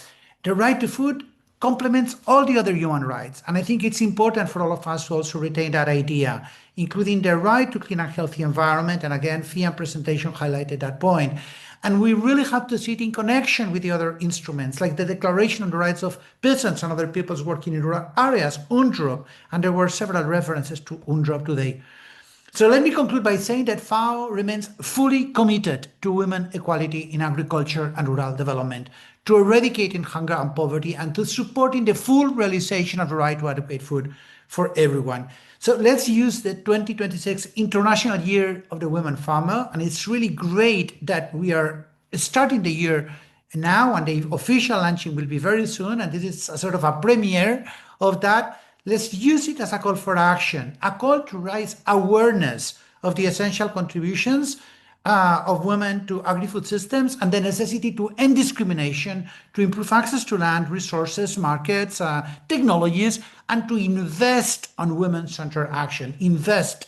The right to food complements all the other human rights. And I think it's important for all of us to also retain that idea, including the right to clean and healthy environment. And again, FIAN presentation highlighted that point. And we really have to see it in connection with the other instruments, like the Declaration on the Rights of Peasants and Other Peoples Working in Rural Areas, UNDROP, and there were several references to UNDROP today. So let me conclude by saying that FAO remains fully committed to women equality in agriculture and rural development, to eradicating hunger and poverty, and to supporting the full realization of the right to adequate food for everyone. So let's use the 2026 International Year of the Women Farmer, and it's really great that we are starting the year now, and the official launching will be very soon, and this is a sort of a premiere of that. Let's use it as a call for action, a call to raise awareness of the essential contributions of women to agri-food systems and the necessity to end discrimination, to improve access to land, resources, markets, technologies, and to invest on women-centered action, invest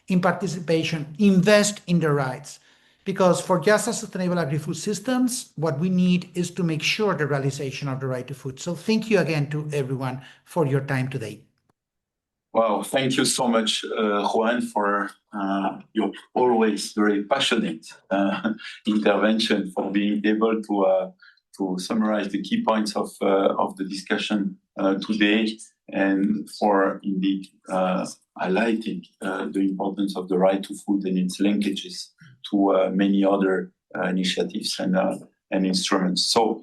in participation, invest in their rights. Because for just as sustainable agri-food systems, what we need is to make sure the realization of the right to food. So thank you again to everyone for your time today. Wow, thank you so much, Juan, for your always very passionate intervention, for being able to summarize the key points of the discussion today, and for indeed highlighting the importance of the right to food and its linkages to many other initiatives and instruments. So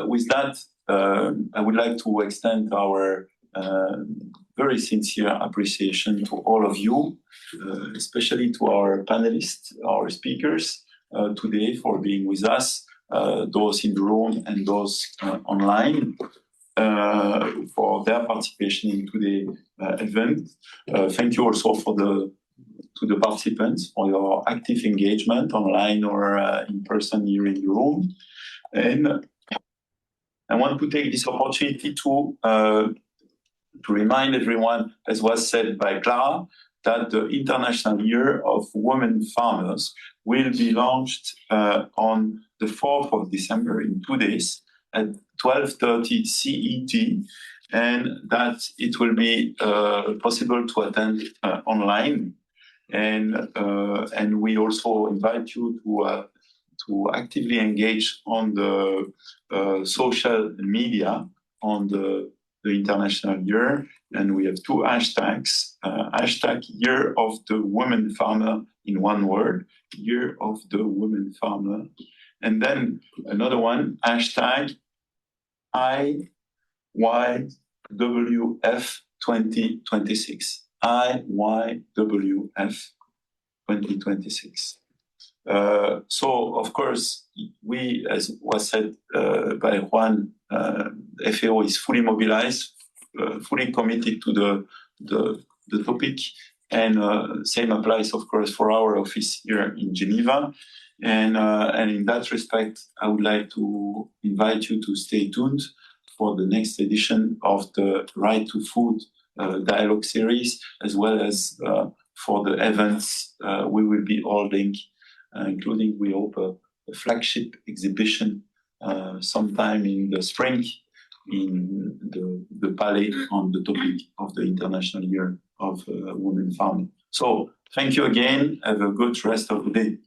with that, I would like to extend our very sincere appreciation to all of you, especially to our panelists, our speakers today, for being with us, those in the room and those online, for their participation in today's event. Thank you also to the participants for your active engagement online or in person here in the room. And I want to take this opportunity to remind everyone, as was said by Clara, that the International Year of Women Farmers will be launched on the 4th of December, in 2 days, at 12:30 CET, and that it will be possible to attend online. And we also invite you to actively engage on the social media on the International Year, and we have two hashtags. Hashtag Year of the Women Farmer in one word, Year of the Women Farmer. And then another one, hashtag IYWF 2026. IYWF 2026. So, of course, we, as was said by Juan, FAO is fully mobilized, fully committed to the topic, and same applies, of course, for our office here in Geneva. And in that respect, I would like to invite you to stay tuned for the next edition of the Right to Food dialogue series, as well as for the events we will be holding, including, we hope, a flagship exhibition sometime in the spring in the Palais on the topic of the International Year of Women Farming. So thank you again. Have a good rest of the day.